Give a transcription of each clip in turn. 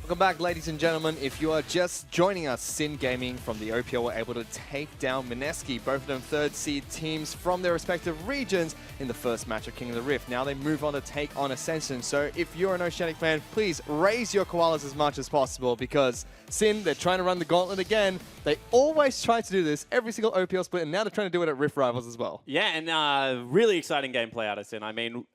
Welcome back, ladies and gentlemen. If you are just joining us, SCiN Gaming from the OPL were able to take down Mineski, both of them third seed teams from their respective regions in the first match of King of the Rift. Now they move on to take on Ascension. So if you're an Oceanic fan, please raise your koalas as much as possible because SCiN, they're trying to run the gauntlet again. They always try to do this every single OPL split, and now they're trying to do it at Rift Rivals as well. Yeah, and really exciting gameplay out of SCiN. I mean,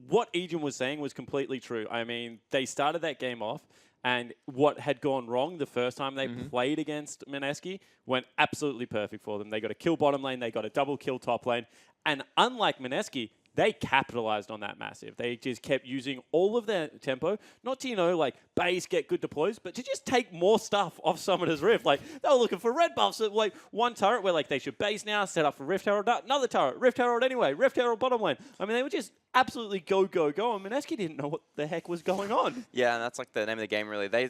what Ejin was saying was completely true. I mean, they started that game off, and what had gone wrong the first time they played against Mineski went absolutely perfect for them. They got a kill bottom lane, they got a double kill top lane, and unlike Mineski, they capitalized on that massive. They just kept using all of their tempo, not to, like, base, get good deploys, but to just take more stuff off Summoner's Rift. Like, they were looking for red buffs at, like, one turret where, like, they should base now, set up for Rift Herald, another turret, Rift Herald anyway, Rift Herald bottom lane. I mean, they were just absolutely go, go, go, and Mineski didn't know what the heck was going on. Yeah, and that's like the name of the game, really. They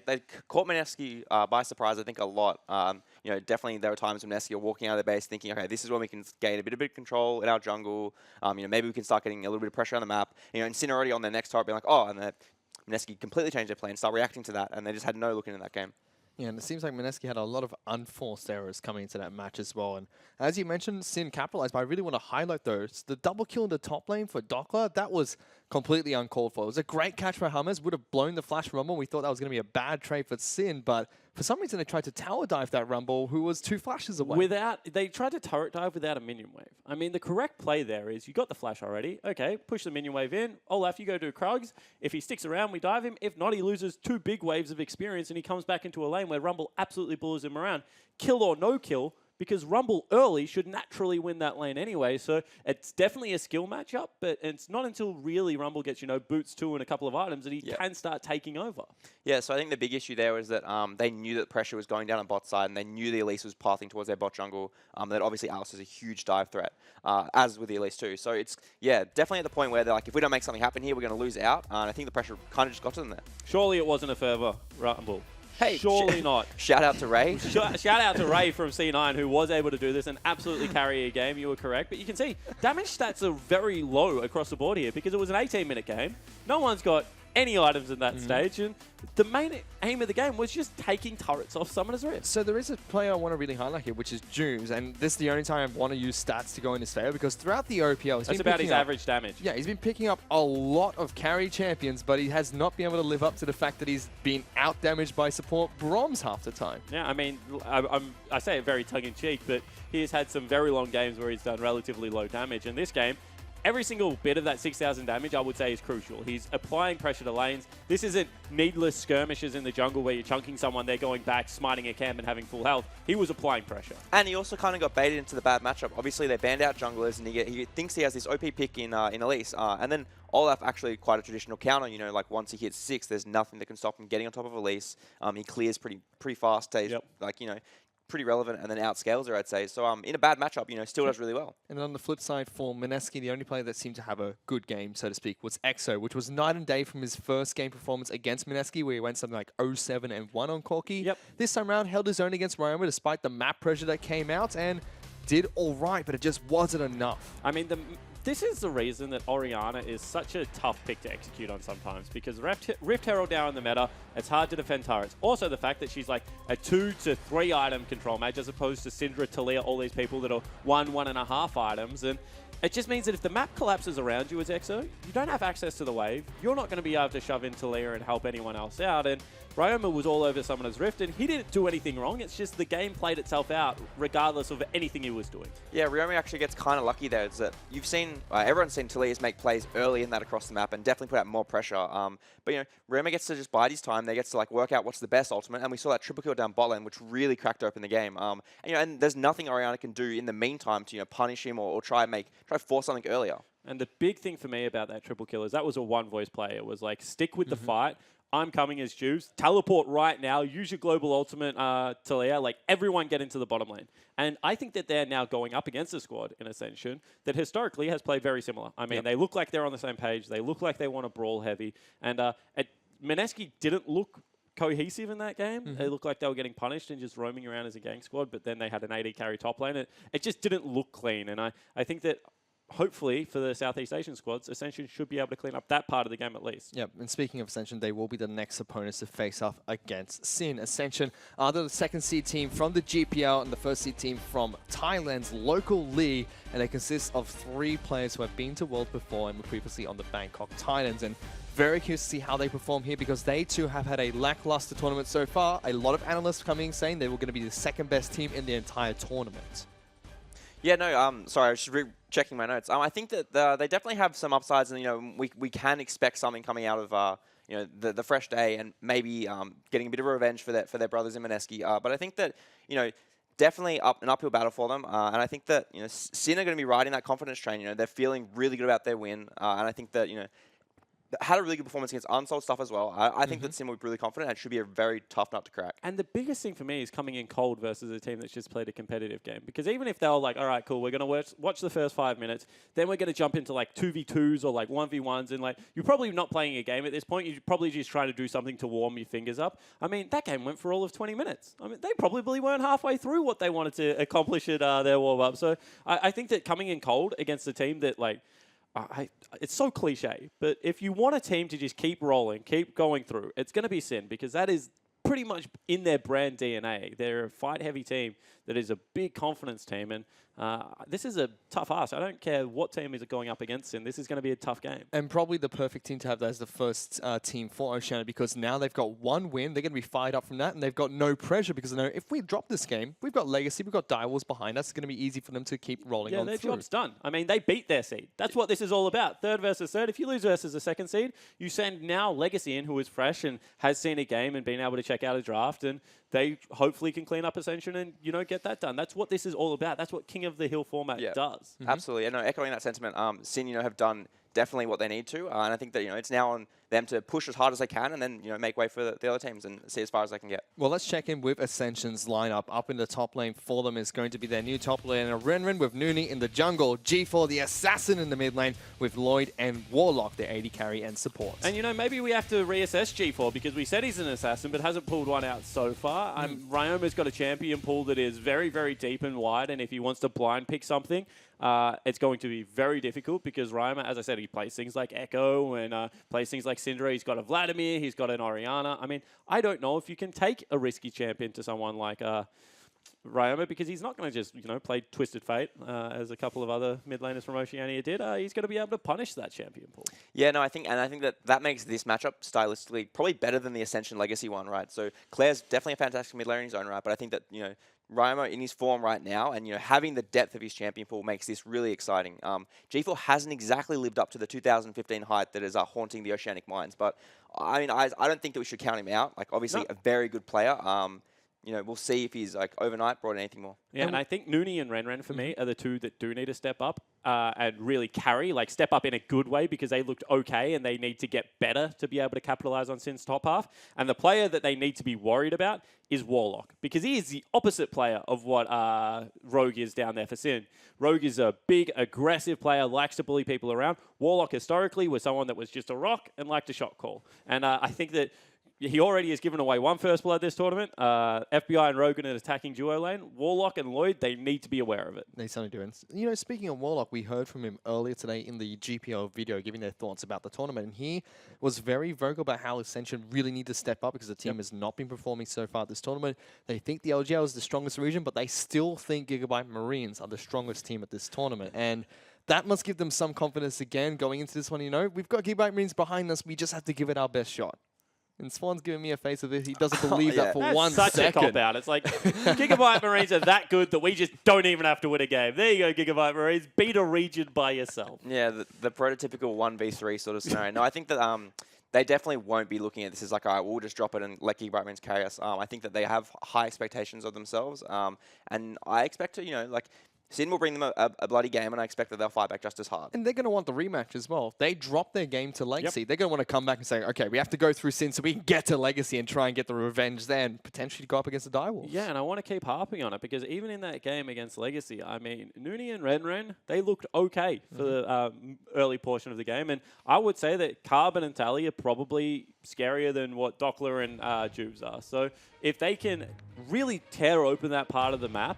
caught Mineski by surprise, I think, a lot. Definitely there were times when Mineski were walking out of their base thinking, okay, this is when we can gain a bit of control in our jungle. Maybe we can start getting a little bit of pressure on the map. And SCiN already on their next turret being like, oh, and Mineski completely changed their plan, start reacting to that, and they just had no look into that game. Yeah, and it seems like Mineski had a lot of unforced errors coming into that match as well. And as you mentioned, SCiN capitalized, but I really want to highlight those. The double kill in the top lane for Dockler, that was completely uncalled for. It was a great catch for Hummers, would have blown the flash Rumble. We thought that was going to be a bad trade for SCiN, but for some reason they tried to tower dive that Rumble, who was 2 flashes away. They tried to turret dive without a minion wave. I mean, the correct play there is you got the flash already. Okay, push the minion wave in. Olaf, you go do Krugs. If he sticks around, we dive him. If not, he loses 2 big waves of experience and he comes back into a lane where Rumble absolutely blows him around. Kill or no kill, because Rumble early should naturally win that lane anyway. So it's definitely a skill matchup, but it's not until really Rumble gets, boots 2 and a couple of items that he can start taking over. Yeah, so I think the big issue there was that they knew that pressure was going down on bot side, and they knew the Elise was pathing towards their bot jungle. That obviously Alice is a huge dive threat, as with the Elise too. So it's, definitely at the point where they're like, if we don't make something happen here, we're going to lose out. And I think the pressure kind of just got to them there. Surely it wasn't a further Rumble. Hey, surely not. Shout out to Ray. Shout out to Ray from C9 who was able to do this and absolutely carry a game. You were correct. But you can see damage stats are very low across the board here because it was an 18-minute game. No one's got any items in that stage. And the main aim of the game was just taking turrets off Summoner's Rift. So there is a player I want to really highlight here, which is Jooms. And this is the only time I want to use stats to go in his favor because throughout the OPL, that's about his average damage. Yeah, he's been picking up a lot of carry champions, but he has not been able to live up to the fact that he's been out-damaged by support Broms half the time. Yeah, I mean, I say it very tongue-in-cheek, but he has had some very long games where he's done relatively low damage. In this game, every single bit of that 6,000 damage, I would say, is crucial. He's applying pressure to lanes. This isn't needless skirmishes in the jungle where you're chunking someone, they're going back, smiting a camp and having full health. He was applying pressure. And he also kind of got baited into the bad matchup. Obviously, they banned out junglers, and he thinks he has this OP pick in Elise. And then Olaf actually quite a traditional counter. Like once he hits 6, there's nothing that can stop him getting on top of Elise. He clears pretty fast. Stays pretty relevant, and then outscales her, I'd say. So in a bad matchup, still does really well. And on the flip side for Mineski, the only player that seemed to have a good game, so to speak, was EXO, which was night and day from his first game performance against Mineski, where he went something like 0-7-1 on Corki. Yep. This time around, held his own against Ryoma despite the map pressure that came out, and did all right, but it just wasn't enough. I mean, this is the reason that Orianna is such a tough pick to execute on sometimes, because Rift Herald down in the meta, it's hard to defend turrets. Also, the fact that she's like a 2 to 3 item control mage as opposed to Syndra, Talia, all these people that are 1.5 items. And it just means that if the map collapses around you as EXO, you don't have access to the wave. You're not going to be able to shove in Talia and help anyone else out. And Ryoma was all over Summoner's Rift, and he didn't do anything wrong. It's just the game played itself out, regardless of anything he was doing. Yeah, Ryoma actually gets kind of lucky there. Is that you've seen, everyone's seen Talia's make plays early in that across the map, and definitely put out more pressure. But Ryoma gets to just bide his time. They gets to work out what's the best ultimate, and we saw that triple kill down bot lane, which really cracked open the game. And there's nothing Orianna can do in the meantime to punish him or try force something earlier. And the big thing for me about that triple kill is that was a one-voice play. It was like, stick with the fight. I'm coming as Juice. Teleport right now. Use your global ultimate, Talia. Everyone get into the bottom lane. And I think that they're now going up against a squad in Ascension that historically has played very similar. I mean, they look like they're on the same page. They look like they want to brawl heavy. And Mineski didn't look cohesive in that game. They looked like they were getting punished and just roaming around as a gang squad, but then they had an AD carry top lane. It just didn't look clean. And I think that hopefully for the Southeast Asian squads, Ascension should be able to clean up that part of the game at least. Yep, and speaking of Ascension, they will be the next opponents to face off against SIN. Ascension are the second seed team from the GPL and the first seed team from Thailand's local league, and they consist of 3 players who have been to Worlds before and were previously on the Bangkok Titans. And very curious to see how they perform here because they too have had a lackluster tournament so far. A lot of analysts coming saying they were going to be the second best team in the entire tournament. Yeah, no, sorry, I was just checking my notes. I think that they definitely have some upsides, and we can expect something coming out of the fresh day, and maybe getting a bit of revenge for their brothers in Mineski. But I think that definitely an uphill battle for them, and I think that SIN are going to be riding that confidence train. They're feeling really good about their win, and I think that had a really good performance against Unsold stuff as well. I think that SIN will be really confident and it should be a very tough nut to crack. And the biggest thing for me is coming in cold versus a team that's just played a competitive game. Because even if they were like, all right, cool, we're going to watch the first 5 minutes, then we're going to jump into like 2v2s or like 1v1s, and like you're probably not playing a game at this point. You're probably just trying to do something to warm your fingers up. I mean, that game went for all of 20 minutes. I mean, they probably weren't halfway through what they wanted to accomplish at their warm-up. So I think that coming in cold against a team that like, it's so cliche, but if you want a team to just keep rolling, keep going through, it's going to be SIN, because that is pretty much in their brand DNA. They're a fight-heavy team that is a big confidence team, and this is a tough ask. I don't care what team is going up against SIN. This is going to be a tough game. And probably the perfect team to have as the first team for Oceania, because now they've got 1 win. They're going to be fired up from that, and they've got no pressure because they know if we drop this game, we've got Legacy, we've got Direwolves behind us. It's going to be easy for them to keep rolling on through. Yeah, their job's done. I mean, they beat their seed. That's what this is all about. Third versus third. If you lose versus the second seed, you send now Legacy in, who is fresh and has seen a game and been able to check out a draft, and they hopefully can clean up Ascension and, get that done. That's what this is all about. That's what King of the Hill format does. Absolutely. And echoing that sentiment, SIN, have done definitely what they need to. And I think that, it's now on them to push as hard as they can and then, make way for the other teams and see as far as they can get. Well, let's check in with Ascension's lineup. Up in the top lane for them is going to be their new top laner, Renren with Nooney in the jungle, G4 the Assassin in the mid lane with Lloyd and Warlock, their AD carry and support. And, maybe we have to reassess G4 because we said he's an Assassin but hasn't pulled one out so far. Ryoma's got a champion pool that is very, very deep and wide, and if he wants to blind pick something, it's going to be very difficult because Ryoma, as I said, he plays things like Echo and plays things like Syndra. He's got a Vladimir. He's got an Orianna. I mean, I don't know if you can take a risky champion to someone like Ryoma, because he's not going to just, play Twisted Fate as a couple of other mid laners from Oceania did. He's going to be able to punish that champion pool. Yeah, no, I think that makes this matchup stylistically probably better than the Ascension Legacy one, right? So Claire's definitely a fantastic mid laner in his own right, but I think that, Ryoma in his form right now and, having the depth of his champion pool makes this really exciting. G4 hasn't exactly lived up to the 2015 height that is haunting the Oceanic minds, but I mean, I don't think that we should count him out. Like, obviously, a very good player. We'll see if he's like overnight brought anything more. Yeah, and I think Nooney and Renren for me are the two that do need to step up and really carry, like step up in a good way, because they looked okay and they need to get better to be able to capitalize on SIN's top half. And the player that they need to be worried about is Warlock, because he is the opposite player of what Rogue is down there for SIN. Rogue is a big, aggressive player, likes to bully people around. Warlock historically was someone that was just a rock and liked to shot call. And I think that he already has given away 1 first blood this tournament. FBI and Rogue in an attacking duo lane. Warlock and Lloyd, they need to be aware of it. They certainly do. Speaking of Warlock, we heard from him earlier today in the GPL video giving their thoughts about the tournament. And he was very vocal about how Ascension really need to step up because the team has not been performing so far this tournament. They think the LGL is the strongest region, but they still think Gigabyte Marines are the strongest team at this tournament. And that must give them some confidence again going into this one. We've got Gigabyte Marines behind us. We just have to give it our best shot. And Swan's giving me a face of it. He doesn't believe that for That's 1 such second. Such a cop-out. It's like, Gigabyte Marines are that good that we just don't even have to win a game. There you go, Gigabyte Marines. Beat a region by yourself. Yeah, the prototypical 1v3 sort of scenario. No, I think that they definitely won't be looking at this as like, all right, we'll just drop it and let Gigabyte Marines carry us. I think that they have high expectations of themselves. And I expect to, SIN will bring them a bloody game, and I expect that they'll fight back just as hard. And they're going to want the rematch as well. They dropped their game to Legacy. They're going to want to come back and say, okay, we have to go through SIN so we can get to Legacy and try and get the revenge there and potentially go up against the Direwolves. Yeah, and I want to keep harping on it because even in that game against Legacy, I mean, Nooney and Renren, they looked okay for the early portion of the game. And I would say that Carbon and Tally are probably scarier than what Dockler and Jubes are. So if they can really tear open that part of the map,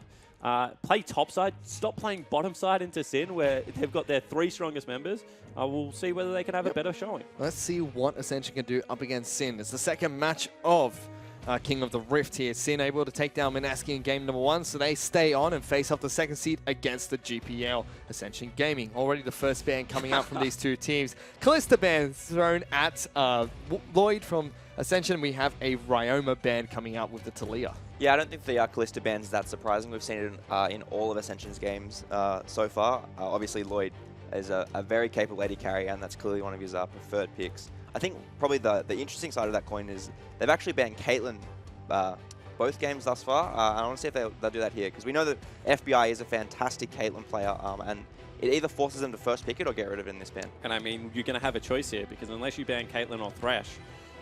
Play top side. Stop playing bottom side into Sin, where they've got their 3 strongest members. We'll see whether they can have a better showing. Let's see what Ascension can do up against Sin. It's the second match of King of the Rift here. Sin able to take down Mineski in game number 1, so they stay on and face off the second seed against the GPL. Ascension Gaming. Already the first ban coming out from these two teams. Callista ban thrown at Lloyd from Ascension. We have a Ryoma ban coming out with the Talia. Yeah, I don't think the Callista ban is that surprising. We've seen it in all of Ascension's games so far. Obviously, Lloyd is a very capable AD carry, and that's clearly one of his preferred picks. I think probably the interesting side of that coin is they've actually banned Caitlyn both games thus far. I want to see if they'll do that here, because we know that FBI is a fantastic Caitlyn player, and it either forces them to first pick it or get rid of it in this ban. And I mean, you're going to have a choice here, because unless you ban Caitlyn or Thresh,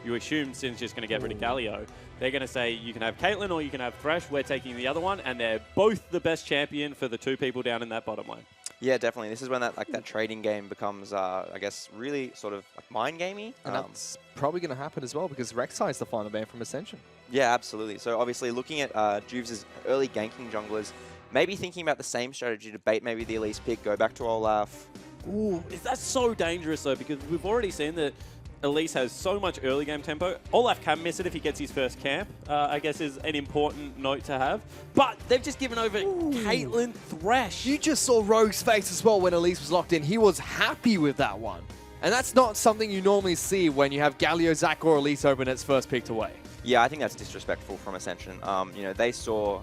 you assume Sin's just going to get rid of Galio. They're going to say you can have Caitlyn or you can have Thresh. We're taking the other one, and they're both the best champion for the 2 people down in that bottom lane. Yeah, definitely. This is when that trading game becomes, I guess, really sort of like mind gamey. And that's probably going to happen as well, because Rek'Sai is the final ban from Ascension. Yeah, absolutely. So obviously looking at Juves' early ganking junglers, maybe thinking about the same strategy to bait maybe the Elise pick, go back to Olaf. Ooh, that's so dangerous though, because we've already seen that Elise has so much early game tempo. Olaf can miss it if he gets his first camp, I guess is an important note to have. But they've just given over Caitlyn Thresh. You just saw Rogue's face as well when Elise was locked in. He was happy with that one. And that's not something you normally see when you have Galio, Zac, or Elise open its first picked away. Yeah, I think that's disrespectful from Ascension. You know, they saw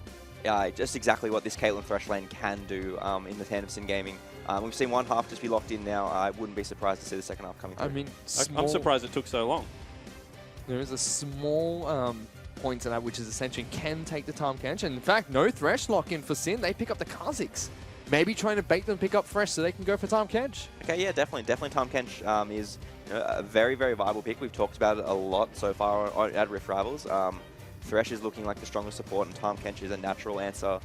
just exactly what this Caitlyn Thresh lane can do in the hand of Sin Gaming. We've seen one half just be locked in now. I wouldn't be surprised to see the second half coming through. I mean, I'm surprised it took so long. There is a small point to that, which is Ascension can take the Tahm Kench. And in fact, no Thresh lock in for Sin. They pick up the Kha'Zix. Maybe trying to bait them pick up Thresh so they can go for Tahm Kench. Okay, yeah, definitely. Definitely Tahm Kench is a very, very viable pick. We've talked about it a lot so far at Rift Rivals. Thresh is looking like the strongest support, and Tahm Kench is a natural answer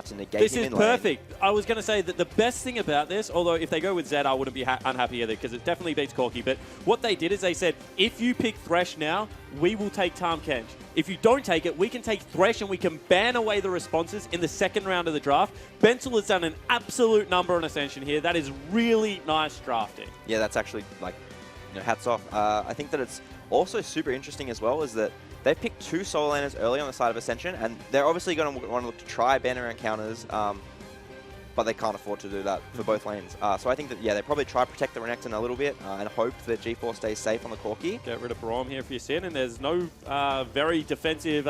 to negate this him is in lane. perfect. I was going to say that the best thing about this, although if they go with Zed, I wouldn't be unhappy either, because it definitely beats Corki. But what they did is they said, if you pick Thresh now, we will take Tahm Kench. If you don't take it, we can take Thresh and we can ban away the responses in the second round of the draft. Benzel has done an absolute number on Ascension here. That is really nice drafting. Yeah, that's actually, like, you know, hats off. I think that it's also super interesting as well is that they've picked 2 solo laners early on the side of Ascension, and they're obviously going to want to look to try banner encounters, but they can't afford to do that for both lanes. So I think that, yeah, they probably try to protect the Renekton a little bit and hope that G4 stays safe on the Corki. Get rid of Braum here for your Sin, and there's no very defensive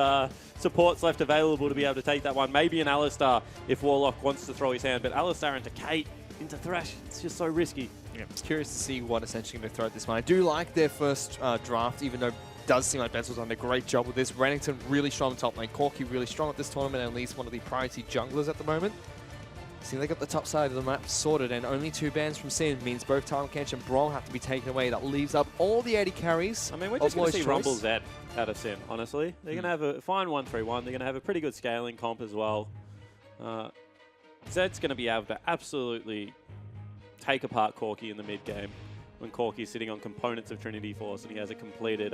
supports left available to be able to take that one. Maybe an Alistar if Warlock wants to throw his hand, but Alistar into Kate, into Thresh, it's just so risky. Yeah, curious to see what Ascension going to throw at this one. I do like their first draft, even though does seem like Benzel's done a great job with this. Renekton really strong top lane. Corki really strong at this tournament, and at least one of the priority junglers at the moment. See, they got the top side of the map sorted, and only 2 bans from Sin means both Tahm Kench and Braum have to be taken away. That leaves up all the 80 carries. I mean, we're just going to see Rumble Zed out of Sin, honestly. They're going to have a fine 1-3-1. They're going to have a pretty good scaling comp as well. Zed's going to be able to absolutely take apart Corki in the mid game when Corki's sitting on components of Trinity Force and he has a completed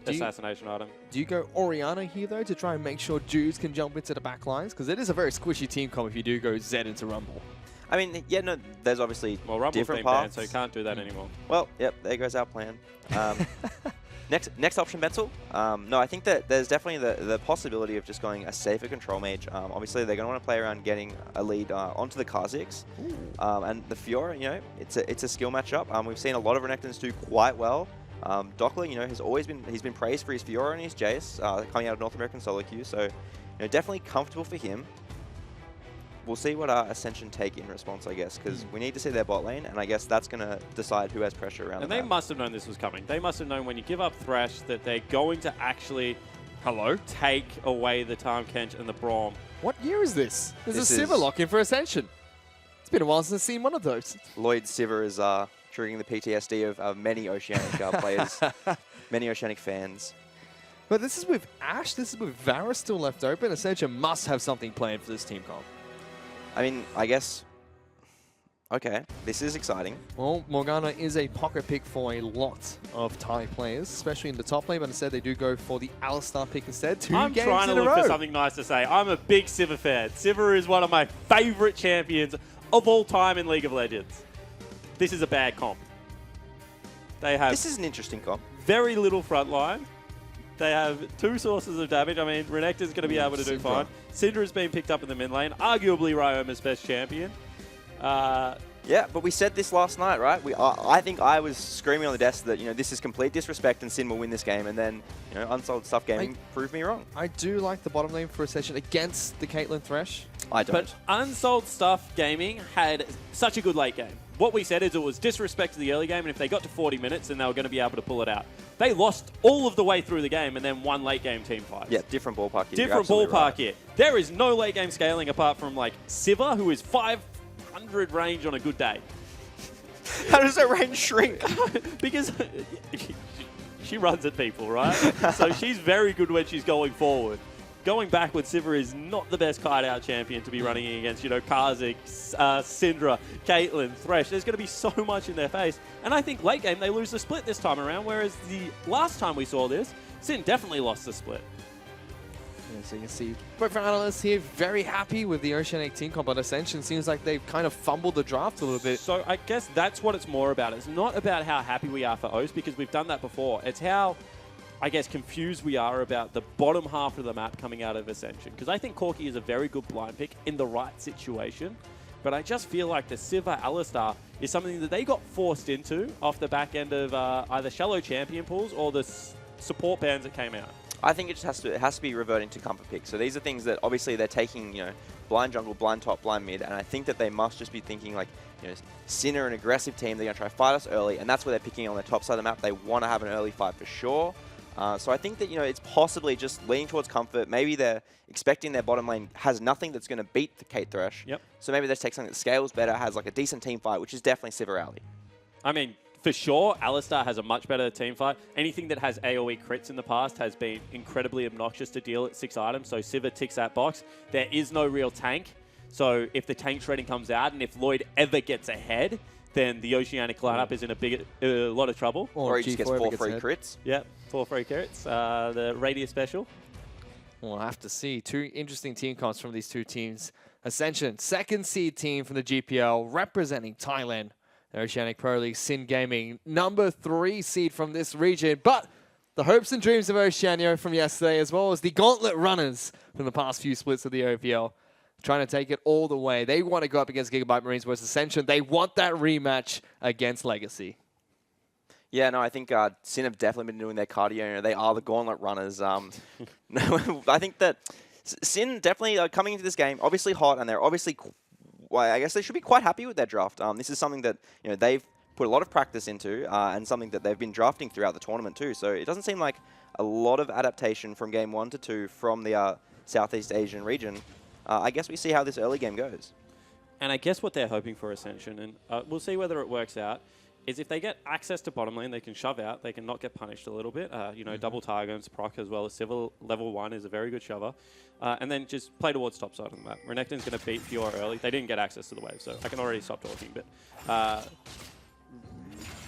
assassination item. Do you go Orianna here, though, to try and make sure Jews can jump into the back lines? Because it is a very squishy team comp if you do go Zed into Rumble. I mean, yeah, no, there's obviously different Banned, paths. so you can't do that anymore. Well, yep, there goes our plan. Next option, Benzel. No, I think that there's definitely the possibility of just going a safer control mage. Obviously, they're going to want to play around getting a lead onto the Kha'Zix. And the Fiora, you know, it's a skill matchup. We've seen a lot of Renektons do quite well. Dockler, you know, he's been praised for his Fiora and his Jace coming out of North American solo queue. So, you know, definitely comfortable for him. We'll see what Ascension take in response, I guess, because we need to see their bot lane, and I guess that's going to decide who has pressure around And the they map. must have known this was coming. They must have known when you give up Thresh that they're going to actually take away the Tahm Kench and the Braum. What year is this? There's This a Silver is- lock in for Ascension. It's been a while since I've seen one of those. Lloyd Sivir is triggering the PTSD of many Oceanic players, many Oceanic fans. But this is with Ashe, this is with Varus still left open. Ascension must have something planned for this team comp. I mean, I guess Okay, this is exciting. Well, Morgana is a pocket pick for a lot of Thai players, especially in the top lane, but instead they do go for the Alistar pick instead. I'm trying to look for something nice to say. I'm a big Sivir fan. Sivir is one of my favorite champions of all time in League of Legends. This is a bad comp. They have This is an interesting comp. very little front line. They have 2 sources of damage. I mean, Renekton's going to be able to do fine. Syndra's been picked up in the mid lane. Arguably Ryoma's best champion. Yeah, but we said this last night, right? I think I was screaming on the desk that, this is complete disrespect and Sin will win this game, and then, Unsold Stuff Gaming proved me wrong. I do like the bottom lane for Ascension against the Caitlyn Thresh. I don't. But Unsold Stuff Gaming had such a good late game. What we said is it was disrespect to the early game, and if they got to 40 minutes, then they were going to be able to pull it out. They lost all of the way through the game and then won late game team fights. Yeah, different ballpark here. Different ballpark here. There is no late game scaling apart from like Sivir, who is 500 range on a good day. How does that range shrink? Because she runs at people, right? So she's very good when she's going forward. Going backwards, Sivir is not the best kite-out champion to be running against, Kha'Zix, Syndra, Caitlyn, Thresh. There's going to be so much in their face. And I think late game, they lose the split this time around, whereas the last time we saw this, Sin definitely lost the split. Yeah, so you can see both our analysts here very happy with the Oceanic team comp, but Ascension seems like they've kind of fumbled the draft a little bit. So I guess that's what it's more about. It's not about how happy we are for O's, because we've done that before. It's how, I guess, confused we are about the bottom half of the map coming out of Ascension. Because I think Corki is a very good blind pick in the right situation. But I just feel like the Sivir Alistar is something that they got forced into off the back end of either shallow champion pools or the support bans that came out. I think it has to be reverting to comfort picks. So these are things that obviously they're taking, blind jungle, blind top, blind mid, and I think that they must just be thinking like, Sin are an aggressive team. They're going to try to fight us early, and that's where they're picking on the top side of the map. They want to have an early fight for sure. So I think that, it's possibly just leaning towards comfort. Maybe they're expecting their bottom lane has nothing that's going to beat the Kate Thresh. Yep. So maybe they take something that scales better, has like a decent team fight, which is definitely Sivir Alley. I mean, for sure, Alistar has a much better team fight. Anything that has AoE crits in the past has been incredibly obnoxious to deal at 6 items, so Sivir ticks that box. There is no real tank, so if the tank shredding comes out and if Lloyd ever gets ahead, then the Oceanic lineup is in a lot of trouble. Or he just gets 4 free crits. Yep, 4 free crits. The Radius special. We'll have to see. 2 interesting team comps from these 2 teams. Ascension, 2nd seed team from the GPL, representing Thailand. The Oceanic Pro League, SIN Gaming, number 3 seed from this region. But the hopes and dreams of Oceania from yesterday, as well as the Gauntlet Runners from the past few splits of the OPL, trying to take it all the way. They want to go up against Gigabyte Marines versus Ascension. They want that rematch against Legacy. Yeah, no, I think SIN have definitely been doing their cardio. They are the Gauntlet Runners. I think that SIN definitely are coming into this game, obviously hot, and they're obviously... Well, I guess they should be quite happy with their draft. This is something that they've put a lot of practice into, and something that they've been drafting throughout the tournament too. So it doesn't seem like a lot of adaptation from game 1 to 2 from the Southeast Asian region. I guess we see how this early game goes. And I guess what they're hoping for Ascension, and we'll see whether it works out, is if they get access to bottom lane, they can shove out, they can not get punished a little bit. Double Targon's proc as well as Civil level 1 is a very good shover. And then just play towards top side of the map. Renekton's going to beat Fiora early. They didn't get access to the wave, so I can already stop talking. But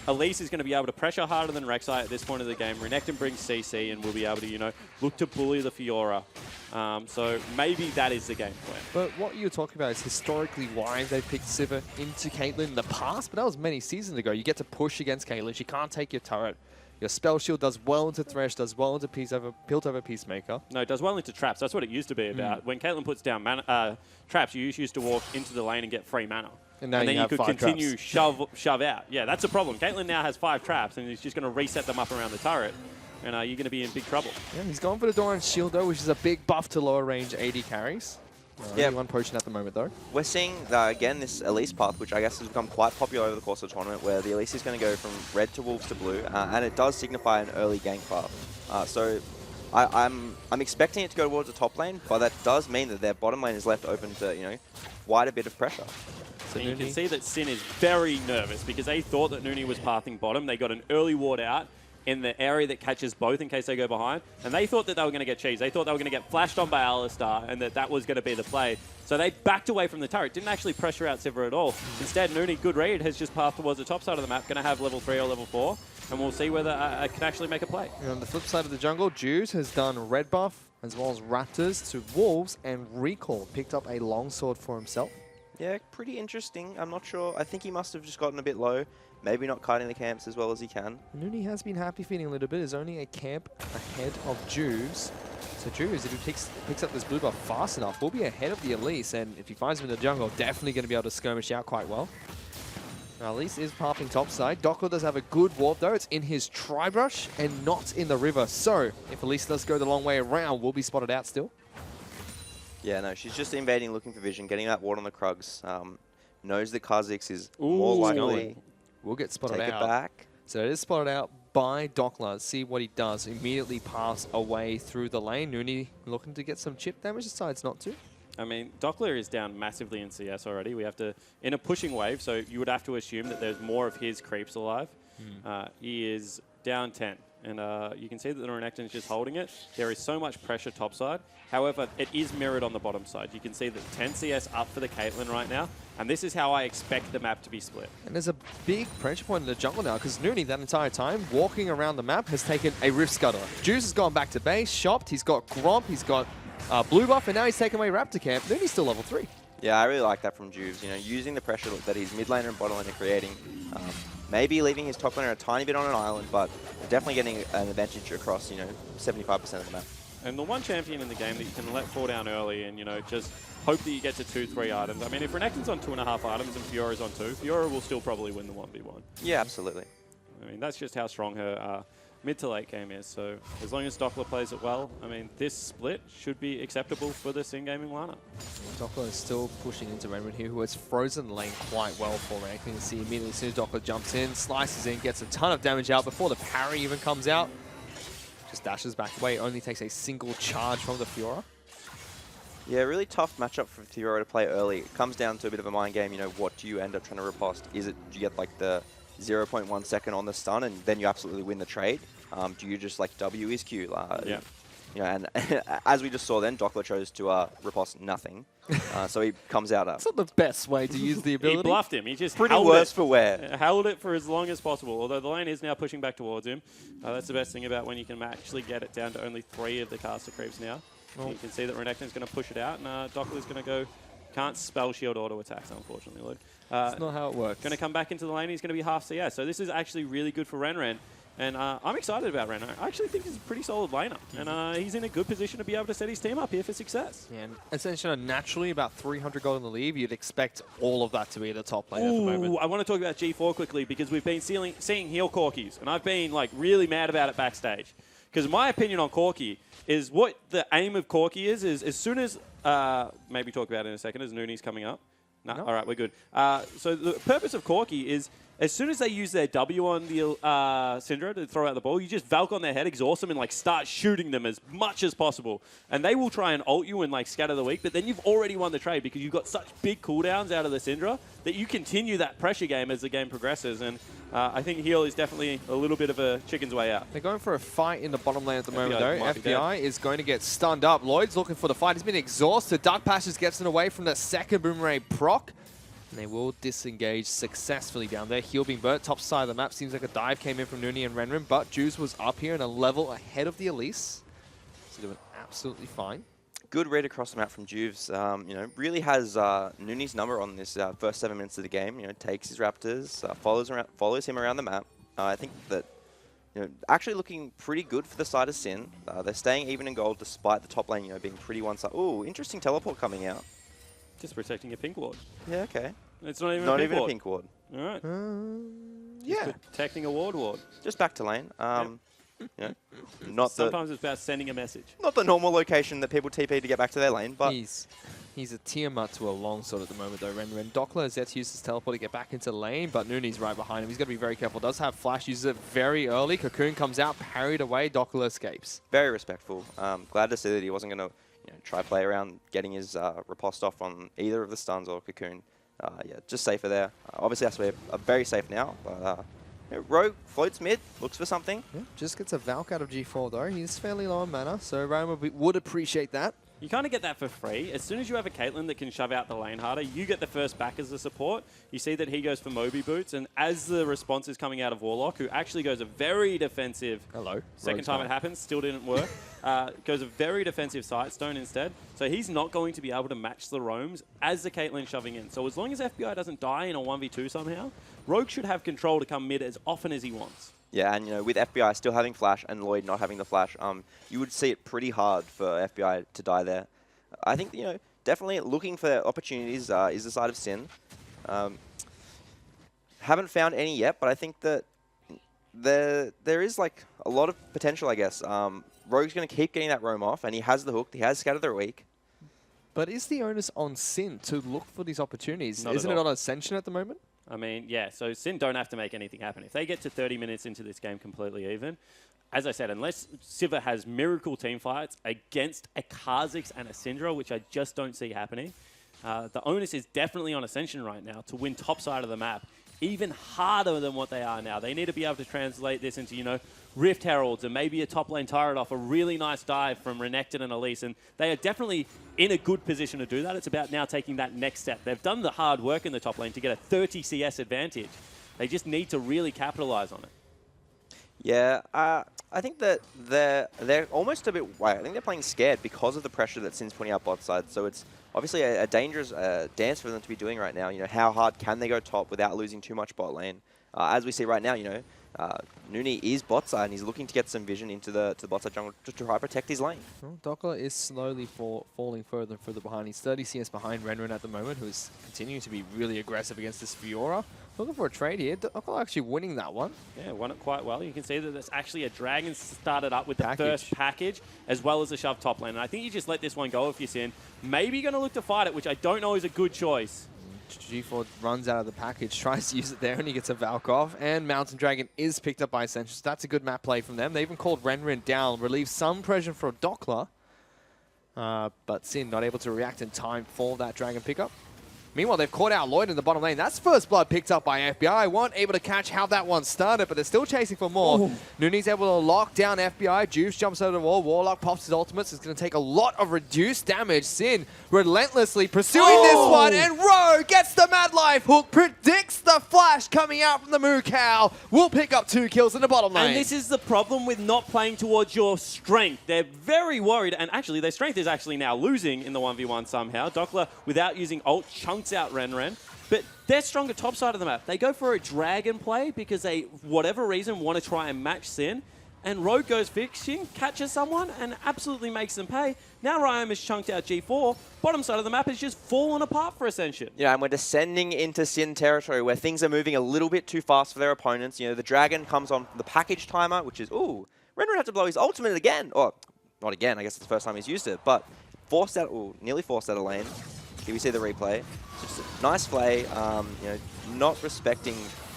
Elise is going to be able to pressure harder than Rek'Sai at this point of the game. Renekton brings CC and will be able to, look to bully the Fiora. So maybe that is the game plan. But what you're talking about is historically why they picked Sivir into Caitlyn in the past, but that was many seasons ago. You get to push against Caitlyn. She can't take your turret. Your spell shield does well into Thresh, does well into Built over Peacemaker. No, it does well into traps. That's what it used to be about. When Caitlyn puts down traps, you used to walk into the lane and get free mana. And then you could continue shove out. Yeah, that's a problem. Caitlyn now has 5 traps, and he's just going to reset them up around the turret, and you're going to be in big trouble. Yeah, he's going for the Doran's Shield, though, which is a big buff to lower range AD carries. Yeah, 1 potion at the moment, though. We're seeing, again, this Elise path, which I guess has become quite popular over the course of the tournament, where the Elise is going to go from red to wolves to blue, and it does signify an early gank path. So I'm expecting it to go towards the top lane, but that does mean that their bottom lane is left open to, quite a bit of pressure. So you can see that SIN is very nervous because they thought that Nooney was pathing bottom. They got an early ward out. in the area that catches both in case they go behind. And they thought that they were going to get cheesed. They thought they were going to get flashed on by Alistar and that was going to be the play. So they backed away from the turret. Didn't actually pressure out Sivir at all. Instead, Nooney, good read, has just passed towards the top side of the map. Going to have level 3 or level 4. And we'll see whether I can actually make a play. And on the flip side of the jungle, Juice has done red buff as well as Raptors to Wolves, and Recall picked up a longsword for himself. Yeah, pretty interesting. I'm not sure. I think he must have just gotten a bit low. Maybe not kiting the camps as well as he can. Nooney has been happy feeding a little bit. There's only a camp ahead of Juice. So Juice, if he picks up this blue buff fast enough, will be ahead of the Elise. And if he finds him in the jungle, definitely going to be able to skirmish out quite well. Now, Elise is popping topside. Doppler does have a good warp though. It's in his tri-brush and not in the river. So if Elise does go the long way around, will be spotted out still. Yeah, no, she's just invading, looking for vision, getting that ward on the Krugs. Knows that Kha'Zix is more likely. We'll get spotted Take out. it back. So it is spotted out by Doppler. Let's see what he does. Immediately pass away through the lane. Nooney looking to get some chip damage, decides not to. I mean, Doppler is down massively in CS already. We have to, in a pushing wave, so you would have to assume that there's more of his creeps alive. He is down 10. And you can see that the Renekton is just holding it. There is so much pressure topside. However, it is mirrored on the bottom side. You can see that 10 CS up for the Caitlyn right now. And this is how I expect the map to be split. And there's a big pressure point in the jungle now, because Nooney, that entire time, walking around the map, has taken a Rift Scudder. Juice has gone back to base, shopped, he's got Gromp, he's got blue buff, and now he's taken away Raptor Camp. Nooney's still level 3. Yeah, I really like that from Juves. You know, using the pressure that his mid laner and bottom laner are creating. Maybe leaving his top laner a tiny bit on an island, but definitely getting an advantage across, 75% of the map. And the one champion in the game that you can let fall down early and, just hope that you get to 2-3 items. I mean, if Renekton's on 2.5 items and Fiora's on 2, Fiora will still probably win the 1v1. Yeah, absolutely. I mean, that's just how strong her mid to late game is. So as long as Doppler plays it well, I mean, this split should be acceptable for the SCin Gaming lineup. Doppler is still pushing into Renman here, who has frozen the lane quite well for Renekton. You can see immediately as soon as Doppler jumps in, slices in, gets a ton of damage out before the parry even comes out. Just dashes back away, only takes a single charge from the Fiora. Yeah, really tough matchup for Fiora to play early. It comes down to a bit of a mind game, what do you end up trying to riposte? Is it, do you get like the 0.1 second on the stun and then you absolutely win the trade? Do you just like W is Q? Yeah. And as we just saw then, Doppler chose to riposte nothing. So he comes out That's not the best way to use the ability. He bluffed him. He just pretty held worse it, for wear. held it for as long as possible, although the lane is now pushing back towards him. That's the best thing about when you can actually get it down to only 3 of the caster creeps now. You can see that Renekton's going to push it out, and Doppler's going to go... Can't spell shield auto attacks, unfortunately, Lloyd. That's not how it works. Going to come back into the lane. He's going to be half CS. So this is actually really good for Renren. And I'm excited about Renren. I actually think he's a pretty solid laner. And he's in a good position to be able to set his team up here for success. Yeah, and Ascension are naturally about 300 gold in the lead. You'd expect all of that to be the top lane at the moment. I want to talk about G4 quickly because we've been seeing heal Corkies. And I've been really mad about it backstage. Because my opinion on Corki is what the aim of Corki is as soon as, maybe talk about it in a second, as Nooney's coming up. No? All right, we're good. So the purpose of Corki is as soon as they use their W on the Syndra to throw out the ball, you just Valk on their head, exhaust them, and start shooting them as much as possible. And they will try and ult you and scatter the weak, but then you've already won the trade because you've got such big cooldowns out of the Syndra that you continue that pressure game as the game progresses. And I think heal is definitely a little bit of a chicken's way out. They're going for a fight in the bottom lane at the moment, though. might be FBI is going to get stunned up. Lloyd's looking for the fight. He's been exhausted. Dark Passage gets it away from the second Boomerang proc. And they will disengage successfully down there. Heal being burnt. Top side of the map. Seems like a dive came in from Nooney and Renren. But Juice was up here and a level ahead of the Elise. So doing absolutely fine. Good read across the map from Juves. Really has Nooney's number on this first 7 minutes of the game. Takes his Raptors, follows him around the map. I think that actually looking pretty good for the side of SCin. They're staying even in gold despite the top lane being pretty one-sided. Ooh, interesting teleport coming out. Just protecting a pink ward. Yeah, okay. It's not even a pink ward. All right. Yeah. Protecting a ward. Just back to lane. Sometimes it's about sending a message. Not the normal location that people TP to get back to their lane, but He's a Tiamat to a longsword at the moment, though. Renren. Doppler has yet to use his teleport to get back into lane, but Nooney's right behind him. He's got to be very careful. Does have flash, uses it very early. Cocoon comes out, parried away. Doppler escapes. very respectful. Glad to see that he wasn't going to try play around getting his riposte off on either of the stuns or Cocoon. Yeah, just safer there. Obviously, that's a very safe now, but Rogue floats mid, looks for something. Yeah, just gets a Valk out of G4 though. He's fairly low on mana, so Ryan would appreciate that. You kind of get that for free. As soon as you have a Caitlyn that can shove out the lane harder, you get the first back as a support. You see that he goes for Moby Boots, and as the response is coming out of Warlock, who actually goes a very defensive... Hello. Second time it happens, still didn't work. Goes a very defensive Sightstone instead. So he's not going to be able to match the roams as the Caitlyn shoving in. So as long as FBI doesn't die in a 1v2 somehow, Rogue should have control to come mid as often as he wants. Yeah, and with FBI still having flash and Lloyd not having the flash, you would see it pretty hard for FBI to die there. I think definitely looking for opportunities is the side of Sin. Haven't found any yet, but I think that there is like a lot of potential, I guess. Rogue's going to keep getting that roam off, and he has the hook. He has Scatter the Weak. But is the onus on Sin to look for these opportunities? Not Isn't at it all. on Ascension at the moment? I mean, yeah, so Sin don't have to make anything happen. If they get to 30 minutes into this game completely even, as I said, unless Siva has miracle team fights against a Kha'Zix and a Syndra, which I just don't see happening, the onus is definitely on Ascension right now to win top side of the map even harder than what they are now. They need to be able to translate this into, Rift Heralds and maybe a top lane turret off a really nice dive from Renekton and Elise. And they are definitely in a good position to do that. It's about now taking that next step. They've done the hard work in the top lane to get a 30 CS advantage. They just need to really capitalize on it. Yeah, I think that they're almost a bit... I think they're playing scared because of the pressure that Sin's putting out bot side. So it's obviously a dangerous dance for them to be doing right now. How hard can they go top without losing too much bot lane? As we see right now, Nuni is bot side and he's looking to get some vision into the bot side jungle to try to protect his lane. Well, Dockler is slowly falling further and further behind. He's 30 CS behind Renren at the moment, who is continuing to be really aggressive against this Fiora. Looking for a trade here. Dockler actually winning that one. Yeah, won it quite well. You can see that there's actually a dragon started up with the first package, as well as a shove top lane. And I think you just let this one go if you're Sin. Maybe you're going to look to fight it, which I don't know is a good choice. G4 runs out of the package, tries to use it there, and he gets a Valk off. And Mountain Dragon is picked up by Ascension. So that's a good map play from them. They even called Renren down, relieved some pressure for Dockler. But Sin not able to react in time for that Dragon pickup. Meanwhile, they've caught out Lloyd in the bottom lane. That's first blood picked up by FBI. Weren't able to catch how that one started, but they're still chasing for more. Nuni's able to lock down FBI. Juice jumps over the wall. Warlock pops his ultimates. It's going to take a lot of reduced damage. Sin relentlessly pursuing this one, and Rogue gets the Mad Life hook, predicts the flash coming out from the Moo Cow. Will pick up 2 kills in the bottom lane. And this is the problem with not playing towards your strength. They're very worried, and actually their strength is actually now losing in the 1v1 somehow. Dockler, without using ult, chunks out Renren. But they're stronger top side of the map. They go for a dragon play because they, whatever reason, want to try and match Sin. And Rogue goes fishing, catches someone, and absolutely makes them pay. Now Ryan has chunked out G4. Bottom side of the map has just fallen apart for Ascension. Yeah, and we're descending into Sin territory where things are moving a little bit too fast for their opponents. The dragon comes on the package timer, which is, Renren had to blow his ultimate again. Or, not again, I guess it's the first time he's used it. But nearly forced out of lane. Here we see the replay. Just a nice play, not respecting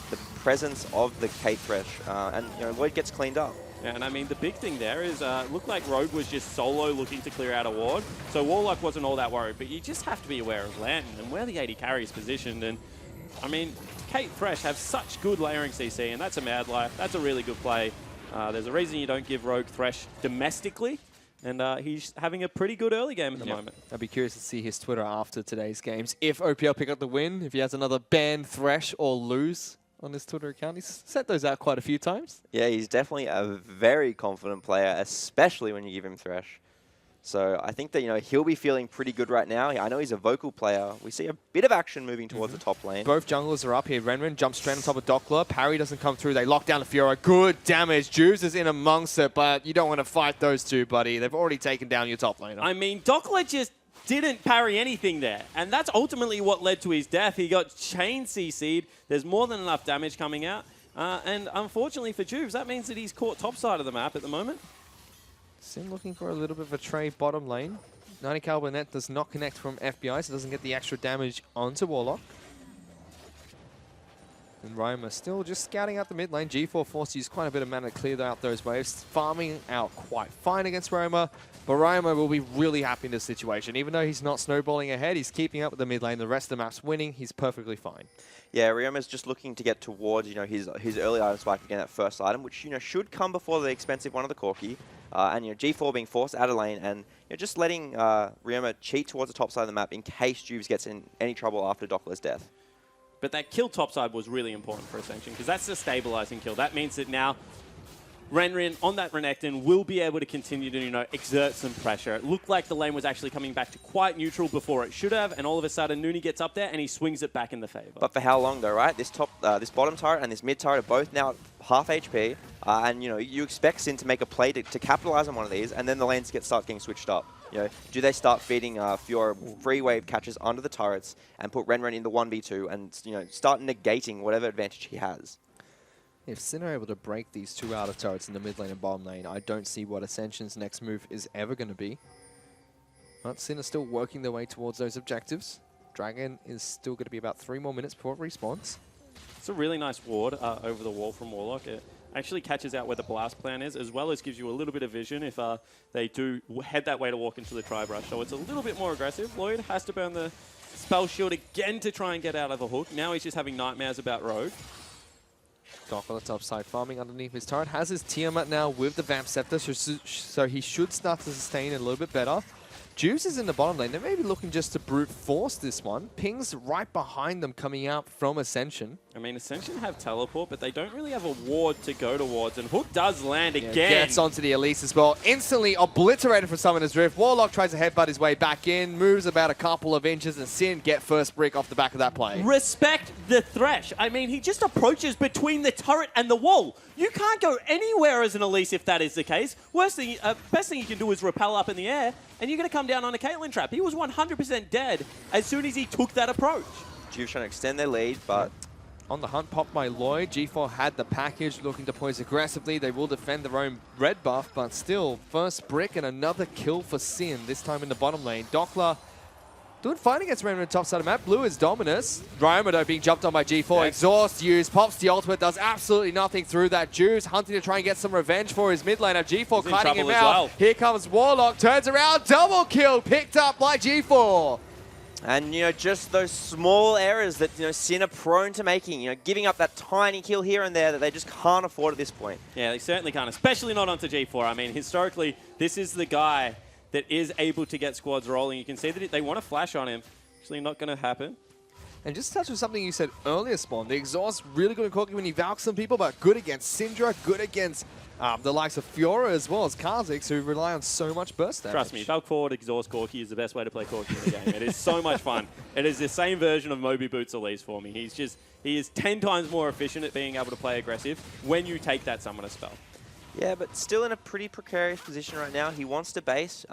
the presence of the Kate Thresh, and Lloyd gets cleaned up. Yeah, and I mean, the big thing there is, looked like Rogue was just solo looking to clear out a ward, so Warlock wasn't all that worried, but you just have to be aware of Lantern and where the AD carry is positioned, and I mean, Kate Thresh have such good layering CC, and that's a Mad Life, that's a really good play. There's a reason you don't give Rogue Thresh domestically, and he's having a pretty good early game at the moment. I'd be curious to see his Twitter after today's games. If OPL pick up the win, if he has another ban, Thresh, or lose on his Twitter account. He's sent those out quite a few times. Yeah, he's definitely a very confident player, especially when you give him Thresh. So I think that, he'll be feeling pretty good right now. I know he's a vocal player. We see a bit of action moving towards the top lane. Both junglers are up here. Renren jumps straight on top of Dockler. Parry doesn't come through. They lock down the Fiora. Good damage. Juice is in amongst it, but you don't want to fight those two, buddy. They've already taken down your top laner. I mean, Dockler just didn't parry anything there, and that's ultimately what led to his death. He got chain CC'd. There's more than enough damage coming out, and unfortunately for Juves, that means that he's caught top side of the map at the moment. Sin looking for a little bit of a trade bottom lane. 90 caliber net does not connect from FBI, so doesn't get the extra damage onto Warlock. And Roma still just scouting out the mid lane. G4 forced to use quite a bit of mana to clear out those waves, farming out quite fine against Roma. But Roma will be really happy in this situation. Even though he's not snowballing ahead, he's keeping up with the mid lane. The rest of the map's winning. He's perfectly fine. Yeah, Rioma's just looking to get towards, his early item spike again, that first item, which, should come before the expensive one of the Corki. And, G4 being forced out of lane and just letting Rioma cheat towards the top side of the map in case Jubes gets in any trouble after Doppler's death. But that kill topside was really important for Ascension because that's the stabilizing kill. That means that now Renrin on that Renekton will be able to continue to, exert some pressure. It looked like the lane was actually coming back to quite neutral before it should have, and all of a sudden Nooney gets up there and he swings it back in the favor. But for how long though, right? This bottom turret and this mid turret are both now at half HP, and you expect Sin to make a play to capitalize on one of these, and then the lanes start getting switched up. Do they start feeding Fiora free wave catches under the turrets and put Renren in the 1v2 and start negating whatever advantage he has? If Sin are able to break these two outer turrets in the mid lane and bottom lane, I don't see what Ascension's next move is ever going to be. But Sin are still working their way towards those objectives. Dragon is still going to be about 3 more minutes before it respawns. It's a really nice ward over the wall from Warlock. It actually catches out where the blast plan is, as well as gives you a little bit of vision if they do head that way to walk into the tri-brush. So it's a little bit more aggressive. Lloyd has to burn the spell shield again to try and get out of the hook. Now he's just having nightmares about Rogue. Doc on the top side, farming underneath his turret. Has his Tiamat now with the Vamp Scepter, so he should start to sustain a little bit better. Juice is in the bottom lane. They may be looking just to brute force this one. Ping's right behind them coming out from Ascension. I mean, Ascension have teleport, but they don't really have a ward to go towards. And Hook does land again. Gets onto the Elise as well. Instantly obliterated from Summoner's Rift. Warlock tries to headbutt his way back in, moves about a couple of inches, and Sin get first brick off the back of that play. Respect the Thresh. I mean, he just approaches between the turret and the wall. You can't go anywhere as an Elise if that is the case. Best thing you can do is rappel up in the air, and you're going to come down on a Caitlyn trap. He was 100% dead as soon as he took that approach. Juve trying to extend their lead, but... On the hunt, popped by Lloyd. G4 had the package, looking to poise aggressively. They will defend their own red buff, but still, first brick and another kill for Sin, this time in the bottom lane. Doppler doing fine against Renren on the top side of the map. Blue is Dominus. Ryomo being jumped on by G4. Yes. Exhaust used, pops the ultimate, does absolutely nothing through that. Juice hunting to try and get some revenge for his mid laner. G4 cutting him out. Well. Here comes Warlock, turns around, double kill, picked up by G4. And, just those small errors that, Sin are prone to making, giving up that tiny kill here and there that they just can't afford at this point. Yeah, they certainly can't, especially not onto G4. I mean, historically, this is the guy that is able to get squads rolling. You can see that they want to flash on him. Actually not going to happen. And just to touch on something you said earlier, Spawn, the exhaust really good at Corki when he valks some people, but good against Syndra, good against the likes of Fiora as well as Kha'Zix, who rely on so much burst damage. Trust me, Valk forward exhaust Corki is the best way to play Corki in the game. It is so much fun. It is the same version of Moby Boots Elise for me. He is 10 times more efficient at being able to play aggressive when you take that summoner spell. Yeah, but still in a pretty precarious position right now. He wants to base.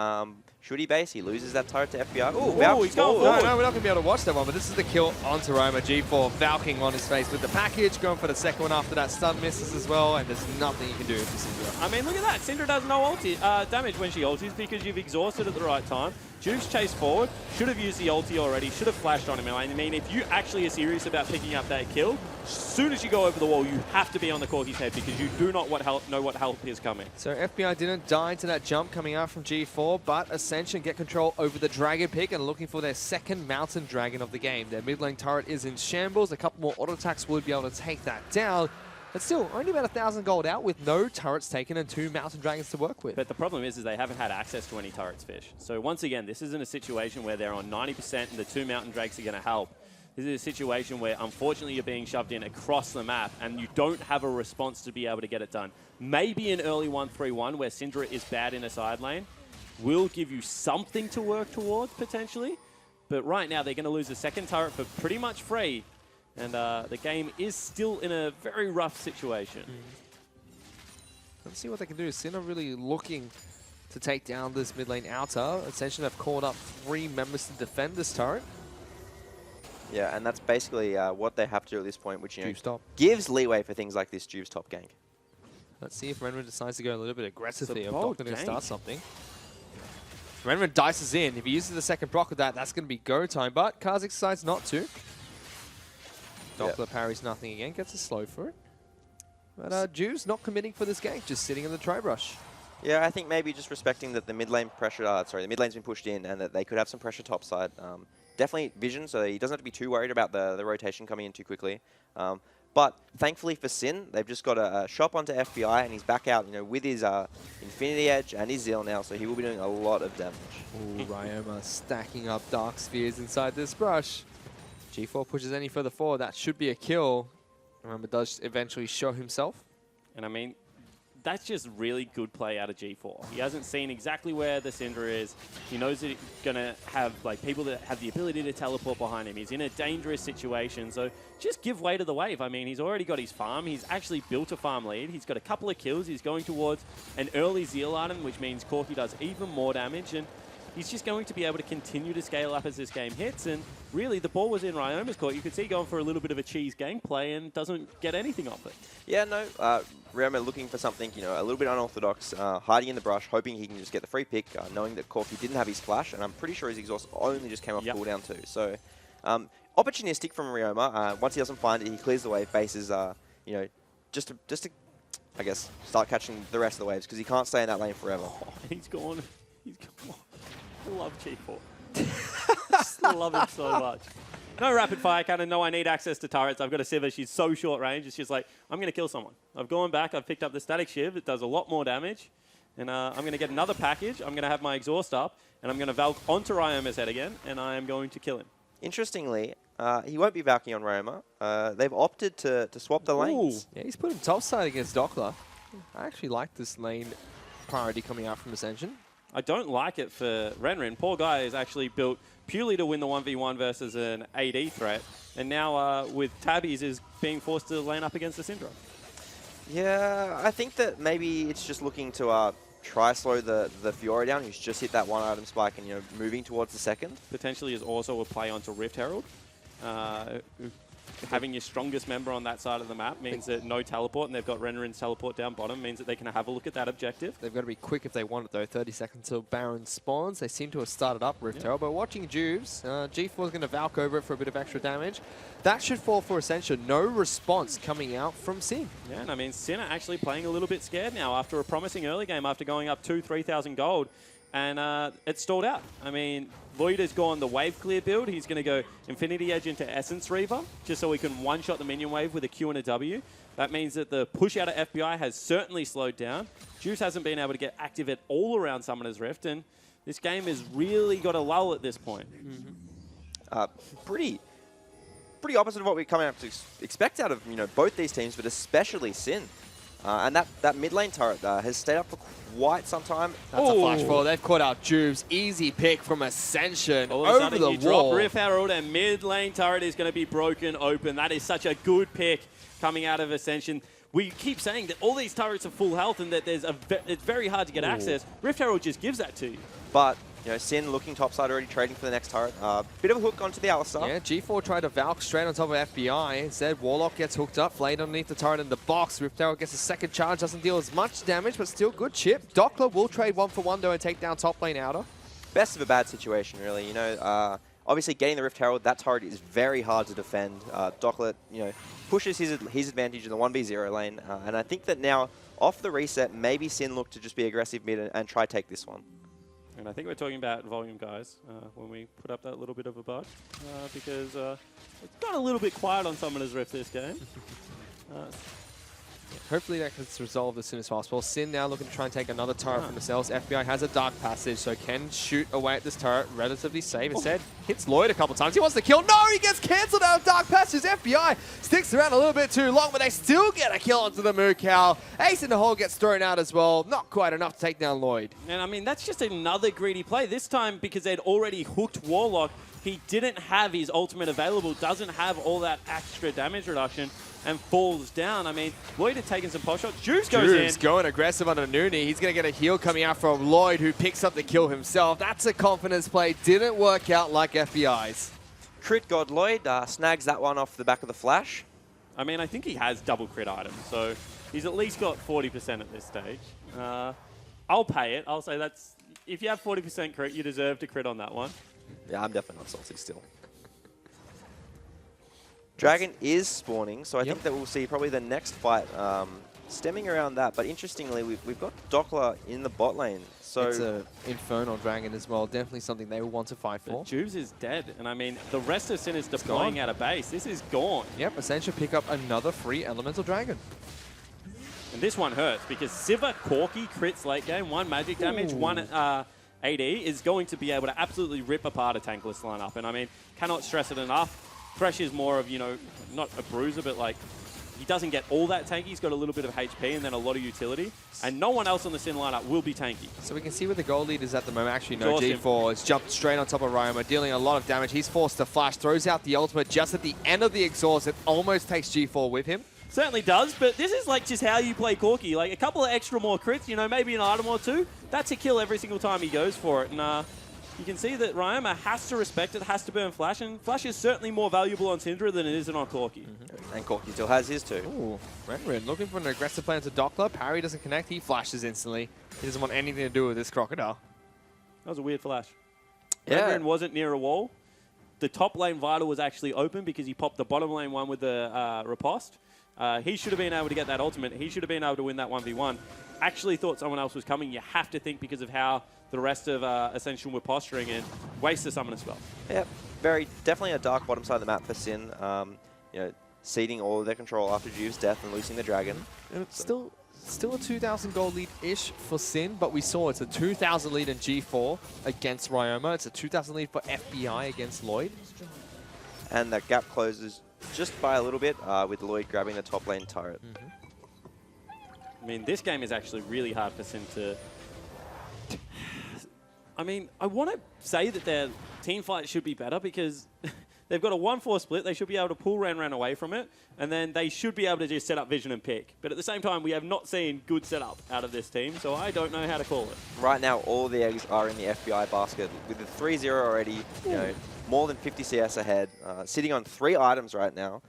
Should he base? He loses that turret to FBI. Ooh, he's going forward. No, we're not going to be able to watch that one, but this is the kill onto Roma. G4 valking on his face with the package, going for the second one after that. Stun misses as well, and there's nothing you can do for Syndra. I mean, look at that. Syndra does no ulti damage when she ultis because you've exhausted at the right time. Juke's chased forward, should have used the ulti already, should have flashed on him. I mean, if you actually are serious about picking up that kill, as soon as you go over the wall, you have to be on the Corki's head because you do not know what help is coming. So FBI didn't die to that jump coming out from G4, but Ascension get control over the Dragon pick and looking for their second Mountain Dragon of the game. Their mid lane turret is in shambles. A couple more auto attacks would be able to take that down. But still, only about 1,000 gold out with no turrets taken and 2 Mountain Dragons to work with. But the problem is they haven't had access to any turrets, Fish. So once again, this isn't a situation where they're on 90% and the 2 Mountain Drakes are going to help. This is a situation where, unfortunately, you're being shoved in across the map and you don't have a response to be able to get it done. Maybe an early 1-3-1 where Syndra is bad in a side lane will give you something to work towards, potentially. But right now, they're going to lose the second turret for pretty much free. And the game is still in a very rough situation. Let's see what they can do. Sin are really looking to take down this mid lane outer. Ascension have called up 3 members to defend this turret. Yeah, and that's basically what they have to do at this point, which stop. gives leeway for things like this Juve's top gank. Let's see if Renren decides to go a little bit aggressive here. bold Going to gank. start something. Renren dices in. If he uses the second proc with that, that's going to be go time. But Kha'Zix decides not to. Doppler parries nothing again, gets a slow for it. But Juve's not committing for this game, just sitting in the try brush. Yeah, I think maybe just respecting that the mid lane pressure, the mid lane's been pushed in and that they could have some pressure topside. Definitely vision, so he doesn't have to be too worried about the rotation coming in too quickly. But thankfully for Sin, they've just got a shop onto FBI and he's back out, with his Infinity Edge and his Zeal now, so he will be doing a lot of damage. Ooh, Ryoma stacking up Dark Spheres inside this brush. G4 pushes any further forward, that should be a kill. Remember, does eventually show himself. And I mean, that's just really good play out of G4. He hasn't seen exactly where the Syndra is. He knows that he's going to have people that have the ability to teleport behind him. He's in a dangerous situation, so just give way to the wave. I mean, he's already got his farm. He's actually built a farm lead. He's got a couple of kills. He's going towards an early Zeal item, which means Corki does even more damage, and he's just going to be able to continue to scale up as this game hits. And really, the ball was in Ryoma's court. You could see going for a little bit of a cheese gameplay and doesn't get anything off it. Yeah, no, Ryoma looking for something, a little bit unorthodox, hiding in the brush, hoping he can just get the free pick, knowing that Corki didn't have his flash, and I'm pretty sure his exhaust only just came off cooldown too. So, opportunistic from Ryoma. Once he doesn't find it, he clears the wave bases, just to, I guess, start catching the rest of the waves, because he can't stay in that lane forever. Oh, he's gone. He's gone. I love G4. Just love him so much. No rapid fire cannon. No, I need access to turrets. I've got a Sivir. She's so short range. It's just like, I'm going to kill someone. I've gone back. I've picked up the static shiv. It does a lot more damage. And I'm going to get another package. I'm going to have my exhaust up. And I'm going to Valk onto Ryoma's head again. And I am going to kill him. Interestingly, he won't be Valkying on Ryoma. They've opted to swap the lanes. Yeah, he's put him topside against Doppler. I actually like this lane priority coming out from Ascension. I don't like it for Renrin. Poor guy is actually built purely to win the 1v1 versus an AD threat. And now with Tabbies is being forced to lane up against the Syndra. Yeah, I think that maybe it's just looking to try slow the Fiora down. He's just hit that one item spike and moving towards the second. Potentially is also a play onto Rift Herald. Having your strongest member on that side of the map means that no teleport, and they've got Renrin's teleport down bottom, means that they can have a look at that objective. They've got to be quick if they want it, though. 30 seconds till Baron spawns. They seem to have started up Rift Herald, but watching Juves, G4 is going to Valk over it for a bit of extra damage. That should fall for Ascension. No response coming out from Sin. Yeah, and I mean, Sin are actually playing a little bit scared now after a promising early game, after going up 3,000 gold. And it stalled out. I mean, Lloyd has gone the wave clear build. He's going to go Infinity Edge into Essence Reaver, just so he can one-shot the minion wave with a Q and a W. That means that the push out of FBI has certainly slowed down. Juice hasn't been able to get active at all around Summoner's Rift, and this game has really got a lull at this point. Pretty opposite of what we're coming up to expect out of both these teams, but especially Sin. And that mid lane turret has stayed up for quite some time. That's a flash fall. They've caught out Juves. Easy pick from Ascension over the wall. Drop Rift Herald and mid lane turret is going to be broken open. That is such a good pick coming out of Ascension. We keep saying that all these turrets are full health and that it's very hard to get access. Rift Herald just gives that to you. But Sin looking topside already, trading for the next turret. Bit of a hook onto the Alistar. Yeah, G4 tried to Valk straight on top of FBI. Instead, Warlock gets hooked up, flayed underneath the turret in the box. Rift Herald gets a second charge, doesn't deal as much damage, but still good chip. Doppler will trade 1-for-1 though and take down top lane outer. Best of a bad situation, really. Obviously getting the Rift Herald, that turret is very hard to defend. Doppler, pushes his advantage in the 1v0 lane, and I think that now off the reset, maybe Sin look to just be aggressive mid and try take this one. And I think we're talking about volume, guys, when we put up that little bit of a bug, because it's got a little bit quiet on Summoner's Rift this game. Hopefully that gets resolved as soon as possible. Sin now looking to try and take another turret from themselves. FBI has a Dark Passage, so can shoot away at this turret relatively safe. Instead, hits Lloyd a couple times. He wants to kill. No, he gets cancelled out of Dark Passage. FBI sticks around a little bit too long, but they still get a kill onto the Moo Cow. Ace in the hole gets thrown out as well. Not quite enough to take down Lloyd. And I mean, that's just another greedy play. This time, because they'd already hooked Warlock, he didn't have his ultimate available, doesn't have all that extra damage reduction, and falls down. I mean, Lloyd had taken some pot shots. Juice goes in. Going aggressive on Nooney. He's going to get a heal coming out from Lloyd, who picks up the kill himself. That's a confidence play. Didn't work out like FBI's. Crit God Lloyd snags that one off the back of the flash. I mean, I think he has double crit items, so he's at least got 40% at this stage. I'll pay it. I'll say that's... If you have 40% crit, you deserve to crit on that one. Yeah, I'm definitely not salty still. Dragon is spawning, so I think that we'll see probably the next fight stemming around that. But interestingly, we've got Dockler in the bot lane. So it's an Infernal Dragon as well. Definitely something they will want to fight for. Jubes is dead, and I mean, the rest of Sin is deploying out of base. This is gone. Yep, Ascension pick up another free Elemental Dragon. And this one hurts because Siva Corky crits late game, 1 magic damage, 1 AD is going to be able to absolutely rip apart a tankless lineup. And I mean, cannot stress it enough. Thresh is more of, you know, not a bruiser, but like, he doesn't get all that tanky. He's got a little bit of HP and then a lot of utility. And no one else on the Sin lineup will be tanky. So we can see where the goal lead is at the moment. Actually, no, G4 has jumped straight on top of Ryoma, dealing a lot of damage. He's forced to flash, throws out the ultimate just at the end of the exhaust. It almost takes G4 with him. Certainly does, but this is like just how you play Corky. Like a couple of extra more crits, you know, maybe an item or two. That's a kill every single time he goes for it. And you can see that Ryoma has to respect it, has to burn Flash, and Flash is certainly more valuable on Syndra than it is on Corky. And Corky still has his too. Ooh, Renren looking for an aggressive play into Dockler. Parry doesn't connect, he flashes instantly. He doesn't want anything to do with this Crocodile. That was a weird flash. Yeah. Renren wasn't near a wall. The top lane Vital was actually open because he popped the bottom lane one with the riposte. He should have been able to get that ultimate. He should have been able to win that 1v1. Actually thought someone else was coming. You have to think because of how the rest of Ascension were posturing and waste the summoner spell. Yep, definitely a dark bottom side of the map for Sin. You know, ceding all of their control after Juve's death and losing the dragon. And it's still a 2,000 gold lead-ish for Sin, but we saw it's a 2,000 lead in G4 against Ryoma. It's a 2,000 lead for FBI against Lloyd. And that gap closes just by a little bit with Lloyd grabbing the top lane turret. I mean, this game is actually really hard for Sin to... I mean, I want to say that their team fight should be better because they've got a 1-4 split. They should be able to pull Ran away from it, and then they should be able to just set up vision and pick. But at the same time, we have not seen good setup out of this team, so I don't know how to call it. Right now, all the eggs are in the FBI basket. With the 3-0 already, you know, more than 50 CS ahead, sitting on 3 items right now.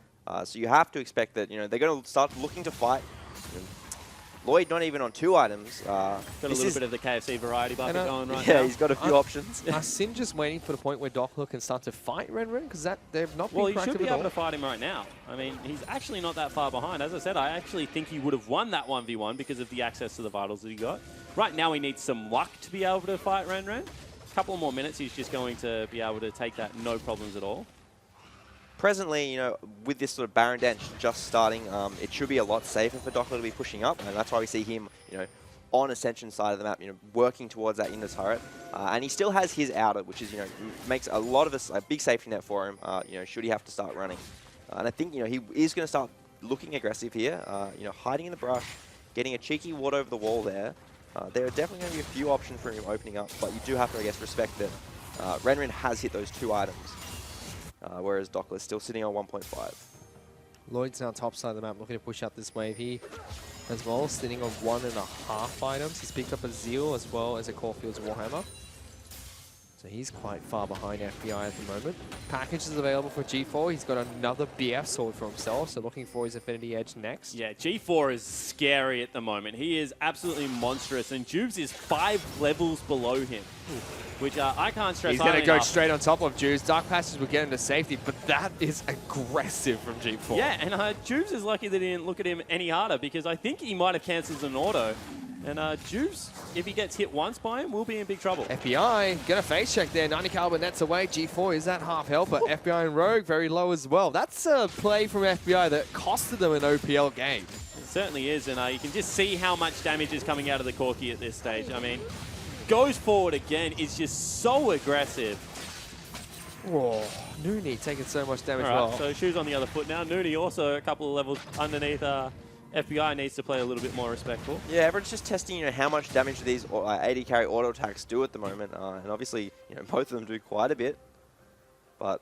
So you have to expect that, you know, they're going to start looking to fight. Lloyd not even on 2 items. Got a little bit of the KFC variety bucket going right now. now. Yeah, he's got a few options. Are Sin just waiting for the point where Dockler can start to fight Renren? Because they've not been Well, he proactive should be at all. able to fight him right now. I mean, he's actually not that far behind. As I said, I actually think he would have won that 1v1 because of the access to the vitals that he got. Right now, he needs some luck to be able to fight Renren. A couple more minutes, he's just going to be able to take that no problems at all. Presently, you know, with this sort of Baron Dance just starting, it should be a lot safer for Dockler to be pushing up, and that's why we see him, you know, on Ascension side of the map, you know, working towards that inner turret. And he still has his outer, which is, you know, makes a lot of a big safety net for him, you know, should he have to start running. And I think, you know, he is going to start looking aggressive here, you know, hiding in the brush, getting a cheeky ward over the wall there. There are definitely going to be a few options for him opening up, but you do have to, I guess, respect that Renren has hit those 2 items. Whereas Dockler is still sitting on 1.5. Lloyd's now top side of the map, looking to push out this wave. He, as well, sitting on 1.5 items. He's picked up a Zeal as well as a Caulfield's Warhammer. So he's quite far behind FBI at the moment. Package is available for G4. He's got another BF sword for himself, so looking for his Affinity Edge next. Yeah, G4 is scary at the moment. He is absolutely monstrous, and Jubes is 5 levels below him, which I can't stress. He's going to go straight on top of Jubes. Dark Passage will get him to safety, but that is aggressive from G4. Yeah, and Jubes is lucky that he didn't look at him any harder because I think he might have cancelled an auto. And Jubes, if he gets hit once by him, will be in big trouble. FBI, get a face check there. 90 caliber nets away. G4 is at half health, but FBI and Rogue very low as well. That's a play from FBI that costed them an OPL game. It certainly is, and you can just see how much damage is coming out of the Corky at this stage. I mean, goes forward again, is just so aggressive. Whoa, Nooney taking so much damage. All right, well. so shoes on the other foot now. Nooney also a couple of levels underneath. FBI needs to play a little bit more respectful. Yeah, everyone's just testing, you know, how much damage these 80 carry auto attacks do at the moment, and obviously, you know, both of them do quite a bit. But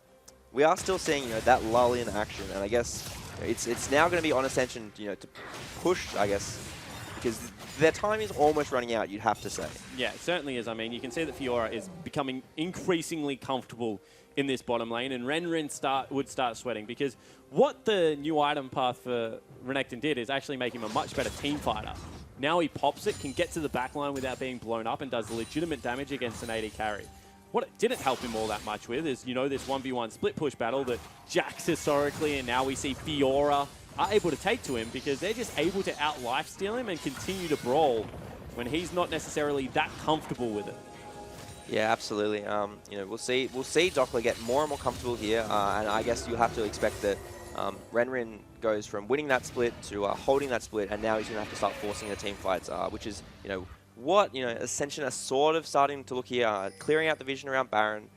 we are still seeing, you know, that lull in action, and I guess you know, it's now going to be on Ascension, you know, to push, I guess, because their time is almost running out. You'd have to say. Yeah, it certainly is. I mean, you can see that Fiora is becoming increasingly comfortable in this bottom lane, and Renren would start sweating because what the new item path for Renekton did is actually make him a much better team fighter. Now he pops it, can get to the back line without being blown up, and does legitimate damage against an AD carry. What it didn't help him all that much with is, you know, this 1v1 split push battle that Jax historically, and now we see Fiora are able to take to him because they're just able to out-lifesteal him and continue to brawl when he's not necessarily that comfortable with it. Yeah, absolutely. You know, we'll see Dockler get more and more comfortable here, and I guess you'll have to expect that Renrin goes from winning that split to holding that split, and now he's going to have to start forcing the team fights, which is, you know, what, you know, Ascension are sort of starting to look here, clearing out the vision around Baron.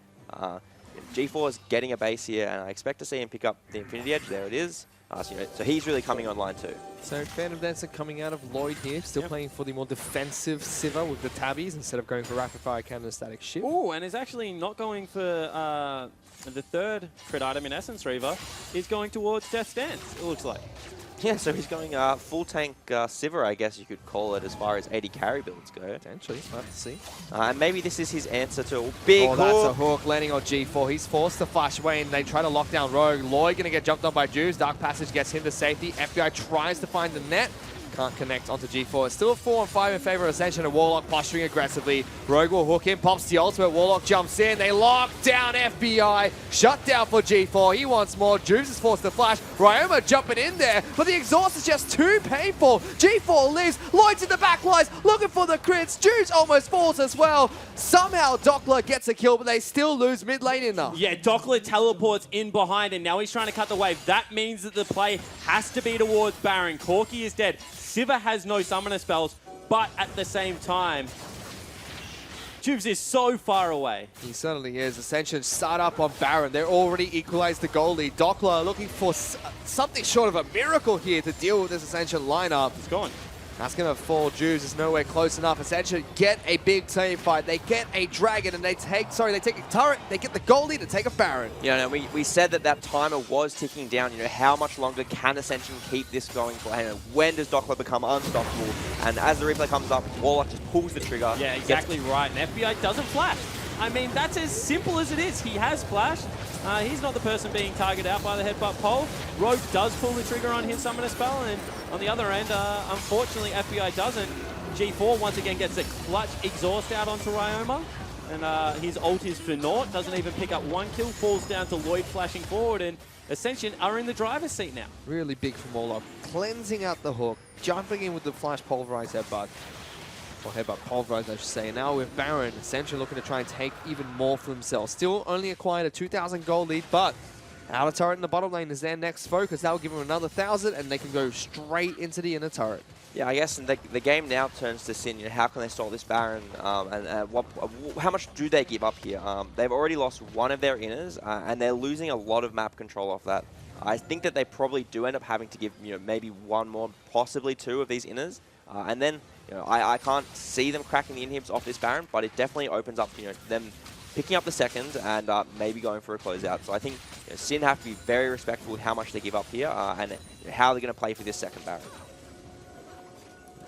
G4 is getting a base here, and I expect to see him pick up the Infinity Edge. There it is. So, you know, so he's really coming online too. So Phantom Dancer coming out of Lloyd here, still playing for the more defensive Sivir with the tabbies instead of going for rapid fire cannon static shift. Oh, and is actually not going for the third crit item in Essence Reaver. He's going towards Death's Dance, it looks like. Yeah, so he's going full tank Sivir, I guess you could call it, as far as 80 carry builds go. Potentially, we'll have to see. And maybe this is his answer to a big hook. That's a hook landing on G4. He's forced to flash away and they try to lock down Rogue. Lloyd going to get jumped on by Juice. Dark Passage gets him to safety. FBI tries to find the net. Can't connect onto G4. It's still a 4-on-5 in favor of Ascension, and Warlock posturing aggressively. Rogue will hook in, pops the ultimate. Warlock jumps in. They lock down FBI. Shut down for G4. He wants more. Juice is forced to flash. Ryoma jumping in there, but the exhaust is just too painful. G4 lives. Lloyd's in the back lines looking for the crits. Juice almost falls as well. Somehow Dockler gets a kill, but they still lose mid lane enough. Yeah, Dockler teleports in behind, and now he's trying to cut the wave. That means that the play has to be towards Baron. Corki is dead. Sivir has no summoner spells, but at the same time, Tubes is so far away. He certainly is. Ascension start up on Baron. They're already equalized the goal lead. Dockler looking for something short of a miracle here to deal with this Ascension lineup. It's gone. That's going to fall. Juice is nowhere close enough. Ascension get a big team fight. They get a dragon and they take a turret. They get the goal lead to take a Baron. You know, we said that timer was ticking down. You know, how much longer can Ascension keep this going for? You know, when does Dockler become unstoppable? And as the replay comes up, Warlock just pulls the trigger. Yeah, exactly right. And FBI doesn't flash. I mean, that's as simple as it is. He has flashed. He's not the person being targeted out by the headbutt pole. Rogue does pull the trigger on his summoner spell, and on the other end, unfortunately, FBI doesn't. G4 once again gets a clutch exhaust out onto Ryoma, and his ult is for naught. Doesn't even pick up one kill, falls down to Lloyd flashing forward, and Ascension are in the driver's seat now. Really big from Warlock. Cleansing out the hook, jumping in with the flash pulverized headbutt. Or headbutt pulverized, I should say. Now with Baron, Ascension looking to try and take even more for themselves. Still only acquired a 2,000 gold lead, but outer turret in the bottom lane is their next focus. That will give them another 1,000, and they can go straight into the inner turret. Yeah, I guess the game now turns to Sin. You know, how can they stall this Baron, and how much do they give up here? They've already lost one of their inners, and they're losing a lot of map control off that. I think that they probably do end up having to give, you know, maybe one more, possibly two of these inners, and then, you know, I can't see them cracking the inhibs off this Baron, but it definitely opens up, you know, them picking up the second and maybe going for a closeout. So I think, you know, Sin have to be very respectful with how much they give up here and how they're going to play for this second Baron.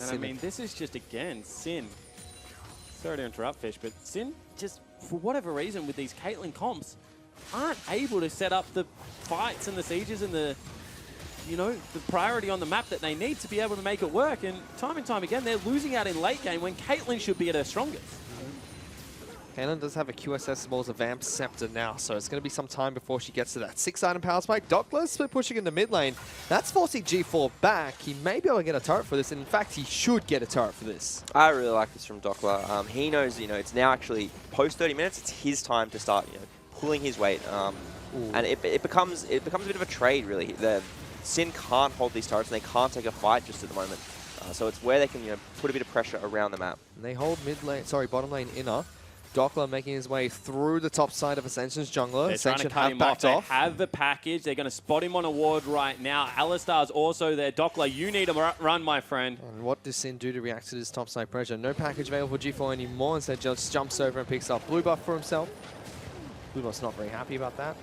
And I mean, this is just, again, Sin. Sorry to interrupt, Fish, but Sin just, for whatever reason, with these Caitlyn comps, aren't able to set up the fights and the sieges and the, you know, the priority on the map that they need to be able to make it work. And time again, they're losing out in late game when Caitlyn should be at her strongest. Caitlyn does have a QSS as well as a Vamp Scepter now, so it's going to be some time before she gets to that 6-item power spike. Dockler split pushing in the mid lane. That's forcing G4 back. He may be able to get a turret for this, and in fact, he should get a turret for this. I really like this from Dockler. He knows, you know, it's now actually post 30 minutes. It's his time to start, you know, pulling his weight, and it becomes a bit of a trade, really. The Sin can't hold these turrets, and they can't take a fight just at the moment. So it's where they can, you know, put a bit of pressure around the map. And they hold bottom lane inner. Dockler making his way through the top side of Ascension's jungler. They're trying to cut him off. They have the package. They're going to spot him on a ward right now. Alistar's also there. Dockler, you need to run, my friend. And what does Sin do to react to this top side pressure? No package available for G4 anymore. Instead, just jumps over and picks up blue buff for himself. Blue buff's not very happy about that.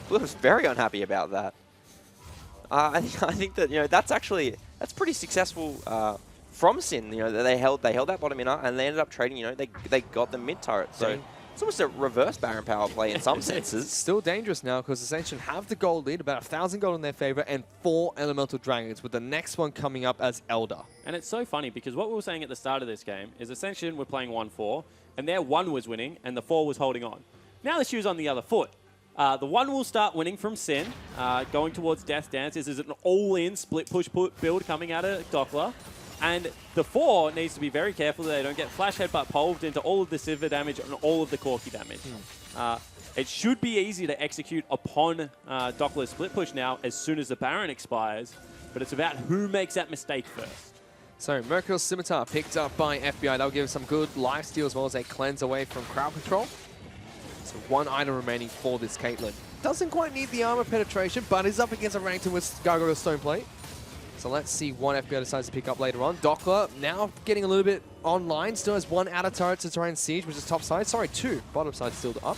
Blue buff's very unhappy about that. I think that, you know, that's pretty successful from Sin. You know, they held that bottom inner and they ended up trading. You know, they got the mid turret. So it's almost a reverse Baron power play in some senses. It's still dangerous now because Ascension have the gold lead, about 1,000 gold in their favor, and 4 elemental dragons, with the next one coming up as Elder. And it's so funny because what we were saying at the start of this game is Ascension were playing 1-4. and their 1 was winning, and the 4 was holding on. Now the shoe's on the other foot. The 1 will start winning from Sin, going towards Death Dance. This is an all-in split push build coming out of Dockler. And the 4 needs to be very careful that they don't get flash headbutt polved into all of the Sivir damage and all of the Corki damage. It should be easy to execute upon Dockler's split push now as soon as the Baron expires, but it's about who makes that mistake first. So Mercurial Scimitar picked up by FBI. That'll give some good lifesteal as well as a cleanse away from crowd control. So 1 item remaining for this Caitlyn. Doesn't quite need the armor penetration, but is up against a ranked with Gargoyle Stoneplate. So let's see what FBI decides to pick up later on. Dockler now getting a little bit online. Still has 1 outer turret to try and siege, which is top side. Sorry, 2. Bottom side still up.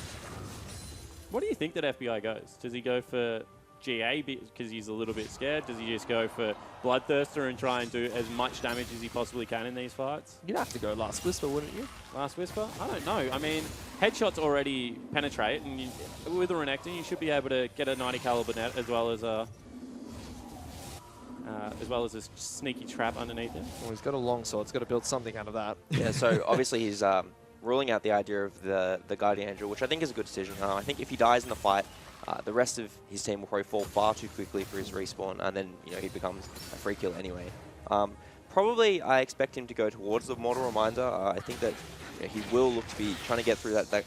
What do you think that FBI goes? Does he go for GA because he's a little bit scared? Does he just go for Bloodthirster and try and do as much damage as he possibly can in these fights? You'd have to go Last Whisper, wouldn't you? Last Whisper? I don't know. I mean, headshots already penetrate, and with a Renekton, you should be able to get a 90 caliber net as well as a sneaky trap underneath him. Well, he's got a longsword. He's got to build something out of that. Yeah, so obviously he's ruling out the idea of the Guardian Angel, which I think is a good decision. I think if he dies in the fight, the rest of his team will probably fall far too quickly for his respawn, and then he becomes a free kill anyway. Probably I expect him to go towards the Mortal Reminder. I think that he will look to be trying to get through that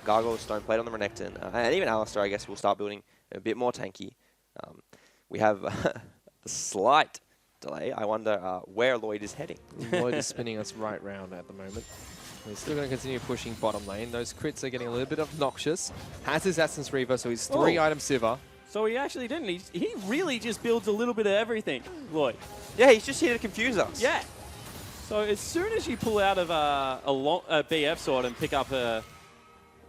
Gargoyle Stoneplate on the Renekton, and even Alistar, I guess, will start building a bit more tanky. We have a slight delay. I wonder where Lloyd is heading. Lloyd is spinning us right round at the moment. He's still going to continue pushing bottom lane. Those crits are getting a little bit obnoxious. Has his Essence Reaver, so he's 3 item Sivir. So he actually didn't. He really just builds a little bit of everything, Lloyd. Yeah, he's just here to confuse us. Yeah. So as soon as you pull out of a BF sword and pick up a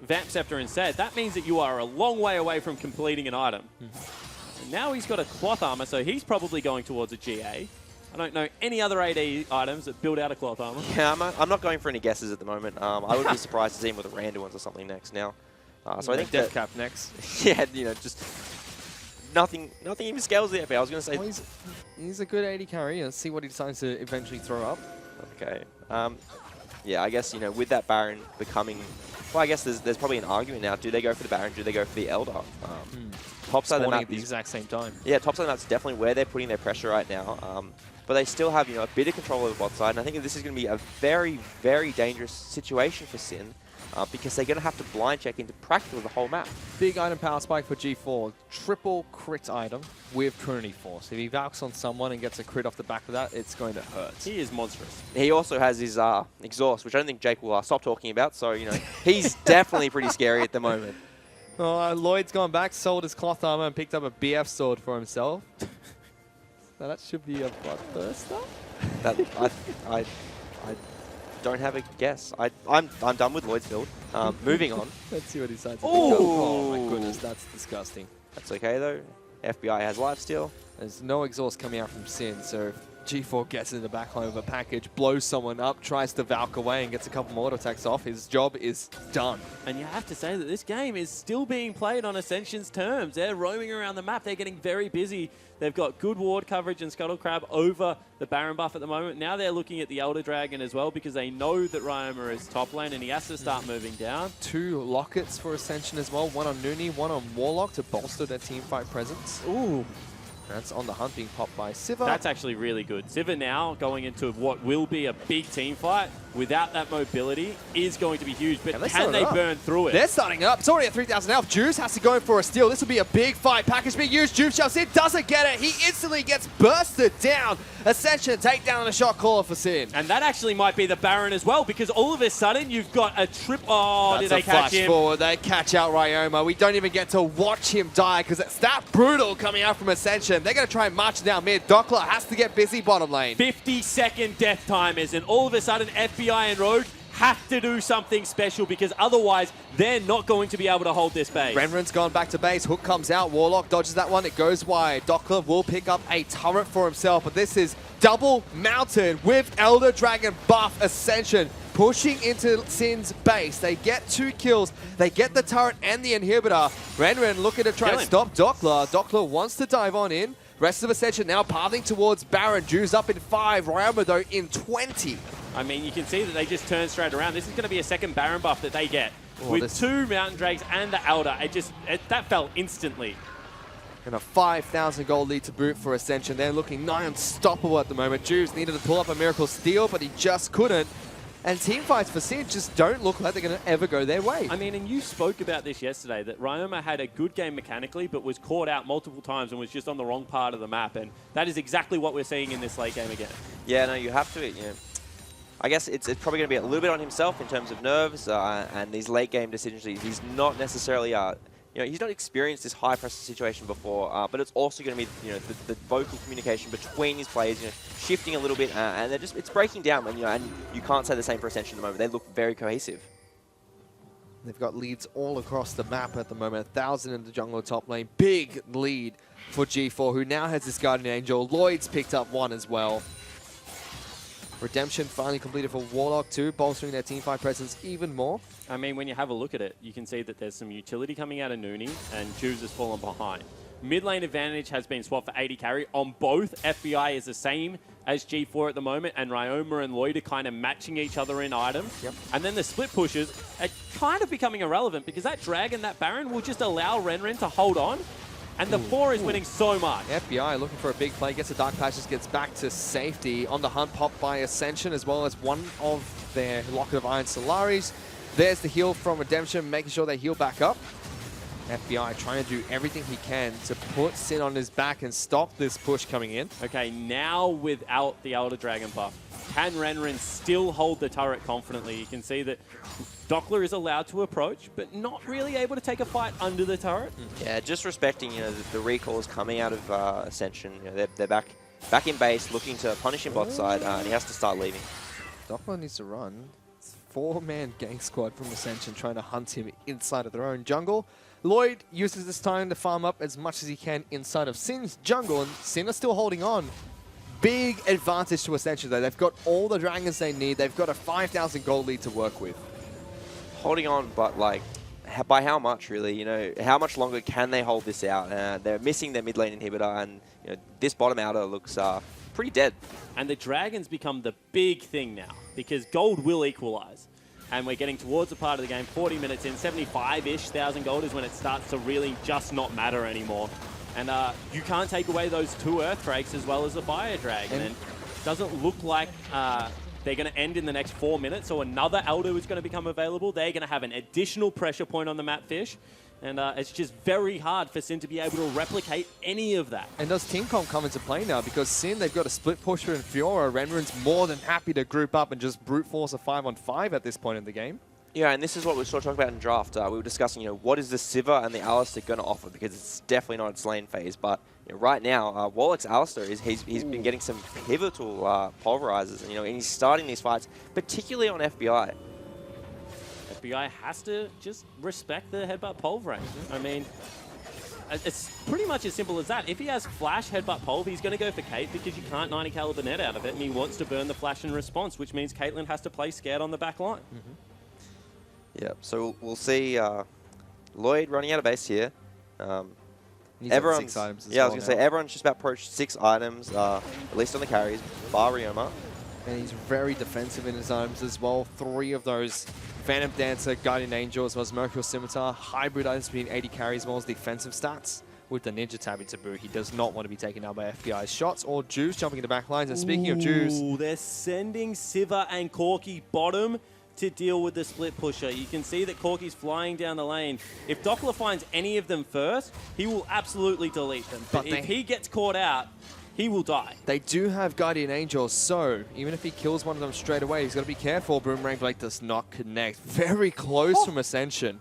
Vamp Scepter instead, that means that you are a long way away from completing an item. And now he's got a cloth armor, so he's probably going towards a GA. I don't know any other AD items that build out a cloth armor. Yeah, I'm not going for any guesses at the moment. I would be surprised to see him with a random ones or something next now. So I think Death Cap next. Yeah, just nothing even scales the FA. I was going to say... Well, he's a good AD carry. Let's see what he decides to eventually throw up. Okay. Yeah, I guess, with that Baron becoming... Well, I guess there's probably an argument now. Do they go for the Baron? Do they go for the Elder? Top side of the map at the exact same time. Yeah, top side of the map's definitely where they're putting their pressure right now. But they still have, a bit of control over the bot side. And I think this is going to be a very, very dangerous situation for Sin. Because they're going to have to blind check into practically the whole map. Big item power spike for G4. Triple crit item with Trinity Force. If he Valks on someone and gets a crit off the back of that, it's going to hurt. He is monstrous. He also has his exhaust, which I don't think Jake will stop talking about. So, he's definitely pretty scary at the moment. Oh, Lloyd's gone back, sold his cloth armor, and picked up a BF sword for himself. Now that should be a Bloodthirster? I don't have a guess. I'm done with Lloyd's build. Moving on. Let's see what he decides to pick up. Oh my goodness, that's disgusting. That's okay though. FBI has lifesteal. There's no exhaust coming out from Sin, so if G4 gets in the backline of a package, blows someone up, tries to Valk away and gets a couple more auto attacks off, his job is done. And you have to say that this game is still being played on Ascension's terms. They're roaming around the map. They're getting very busy. They've got good ward coverage and Scuttle Crab over the Baron buff at the moment. Now they're looking at the Elder Dragon as well because they know that Ryoma is top lane and he has to start moving down. 2 lockets for Ascension as well. 1 on Noonie, 1 on Warlock to bolster their teamfight presence. Ooh. That's on the hunt being popped by Sivir. That's actually really good. Sivir now going into what will be a big team fight without that mobility is going to be huge. But can they burn through it? They're starting up. It's already at 3,000 health. Juice has to go in for a steal. This will be a big fight. Package being used. Juice shoves in. Doesn't get it. He instantly gets bursted down. Ascension take down on a shot caller for Sin. And that actually might be the Baron as well because all of a sudden you've got a trip. Oh, did they catch him? Forward. They catch out Ryoma. We don't even get to watch him die because it's that brutal coming out from Ascension. They're going to try and march down mid. Dockler has to get busy bottom lane. 50-second death timers, and all of a sudden FBI and Rogue have to do something special because otherwise they're not going to be able to hold this base. Renren's gone back to base. Hook comes out. Warlock dodges that one. It goes wide. Dockler will pick up a turret for himself, but this is double mountain with Elder Dragon buff Ascension pushing into Sin's base. They get 2 kills. They get the turret and the inhibitor. Renren looking to try and stop Dockler. Dockler wants to dive on in. Rest of Ascension now pathing towards Baron. Drew's up in 5. Ryoma, though, in 20. I mean, you can see that they just turn straight around. This is going to be a second Baron buff that they get. With 2 Mountain Drakes and the Elder, that fell instantly. And a 5,000 gold lead to boot for Ascension. They're looking nigh unstoppable at the moment. Juves needed to pull up a Miracle Steal, but he just couldn't. And team fights for Sin just don't look like they're going to ever go their way. I mean, and you spoke about this yesterday, that Ryoma had a good game mechanically, but was caught out multiple times and was just on the wrong part of the map. And that is exactly what we're seeing in this late game again. Yeah, no, you have to, I guess it's probably going to be a little bit on himself in terms of nerves and these late game decisions. He's not necessarily, he's not experienced this high pressure situation before, but it's also going to be, the vocal communication between his players, shifting a little bit, and it's breaking down. And you can't say the same for Ascension at the moment. They look very cohesive. They've got leads all across the map at the moment. 1,000 in the jungle top lane. Big lead for G4, who now has this Guardian Angel. Lloyd's picked up one as well. Redemption finally completed for Warlock too, bolstering their teamfight presence even more. I mean, when you have a look at it, you can see that there's some utility coming out of Noonie, and Juves has fallen behind. Mid lane advantage has been swapped for 80 carry. On both, FBI is the same as G4 at the moment, and Ryoma and Lloyd are kind of matching each other in items. Yep. And then the split pushes are kind of becoming irrelevant, because that Dragon, that Baron, will just allow Renren to hold on. And the 4 is winning so much. FBI looking for a big play, gets the Dark Patches, gets back to safety. On the hunt, popped by Ascension, as well as one of their Locket of Iron Solaris. There's the heal from Redemption, making sure they heal back up. FBI trying to do everything he can to put Sin on his back and stop this push coming in. Okay, now without the Elder Dragon buff, can Renren still hold the turret confidently? You can see that Dockler is allowed to approach, but not really able to take a fight under the turret. Yeah, just respecting, the recalls coming out of Ascension. They're back in base, looking to punish him bot side, and he has to start leaving. Dockler needs to run. It's a 4-man gang squad from Ascension trying to hunt him inside of their own jungle. Lloyd uses this time to farm up as much as he can inside of Sin's jungle, and Sin are still holding on. Big advantage to Ascension though. They've got all the dragons they need. They've got a 5,000 gold lead to work with. Holding on, but by how much really? How much longer can they hold this out? They're missing their mid lane inhibitor, and this bottom outer looks pretty dead. And the dragons become the big thing now, because gold will equalize. And we're getting towards the part of the game, 40 minutes in, 75-ish thousand gold is when it starts to really just not matter anymore. And you can't take away those 2 Earthquakes as well as the Fire Dragon. And it doesn't look like they're going to end in the next 4 minutes, so another Elder is going to become available. They're going to have an additional pressure point on the map, Fish. And it's just very hard for Sin to be able to replicate any of that. And does Team Comp come into play now? Because Sin, they've got a split pusher and Fiora. Renren's more than happy to group up and just brute force a 5-on-5 at this point in the game. Yeah, and this is what we were sort of talking about in draft. We were discussing, what is the Sivir and the Alistar going to offer? Because it's definitely not its lane phase. But right now, Warlock's Alistar, he's been getting some pivotal pulverizers. And he's starting these fights, particularly on FBI. FBI has to just respect the headbutt pulver. I mean, it's pretty much as simple as that. If he has flash headbutt pulver, he's going to go for Kate because you can't 90 caliber net out of it, and he wants to burn the flash in response, which means Caitlyn has to play scared on the back line. Yeah, so we'll see Lloyd running out of base here. Everyone's 6 items as I was well going to say, everyone's just about approached 6 items, at least on the carries, bar Ryoma. And he's very defensive in his items as well. 3 of those Phantom Dancer, Guardian Angel, as well as Mercurial Scimitar, hybrid items between 80 carries, as well as defensive stats. With the Ninja Tabby Taboo, he does not want to be taken down by FBI's shots or Juves jumping into back lines. And speaking of Juves, they're sending Sivir and Corki bottom to deal with the split pusher. You can see that Corki's flying down the lane. If Dockler finds any of them first, he will absolutely delete them. But if he gets caught out, he will die. They do have Guardian Angel, so even if he kills one of them straight away, he's got to be careful. Boomerang Blade does not connect. Very close from Ascension.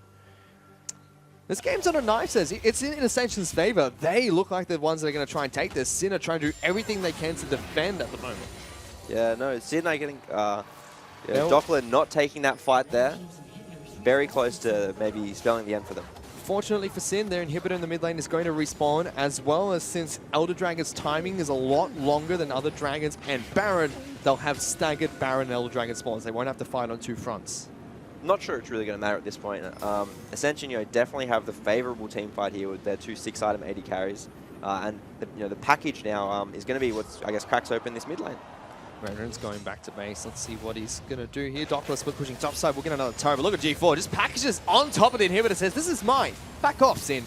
This game's on a knife edge. It's in Ascension's favor. They look like the ones that are going to try and take this. Sin are trying to do everything they can to defend at the moment. Yeah, no, Sin are getting... Dockler not taking that fight there. Very close to maybe spelling the end for them. Fortunately for Sin, their inhibitor in the mid lane is going to respawn, as well as since Elder Dragon's timing is a lot longer than other dragons and Baron, they'll have staggered Baron and Elder Dragon spawns. They won't have to fight on 2 fronts. Not sure it's really going to matter at this point. Ascension, definitely have the favorable team fight here with their 2 6-item 80 carries. And the package now is going to be what, I guess, cracks open this mid lane. Renren's going back to base. Let's see what he's going to do here. Doppler split pushing top side. We'll get another turret. But look at G4. Just packages on top of the inhibitor. Says, this is mine. Back off, Sin.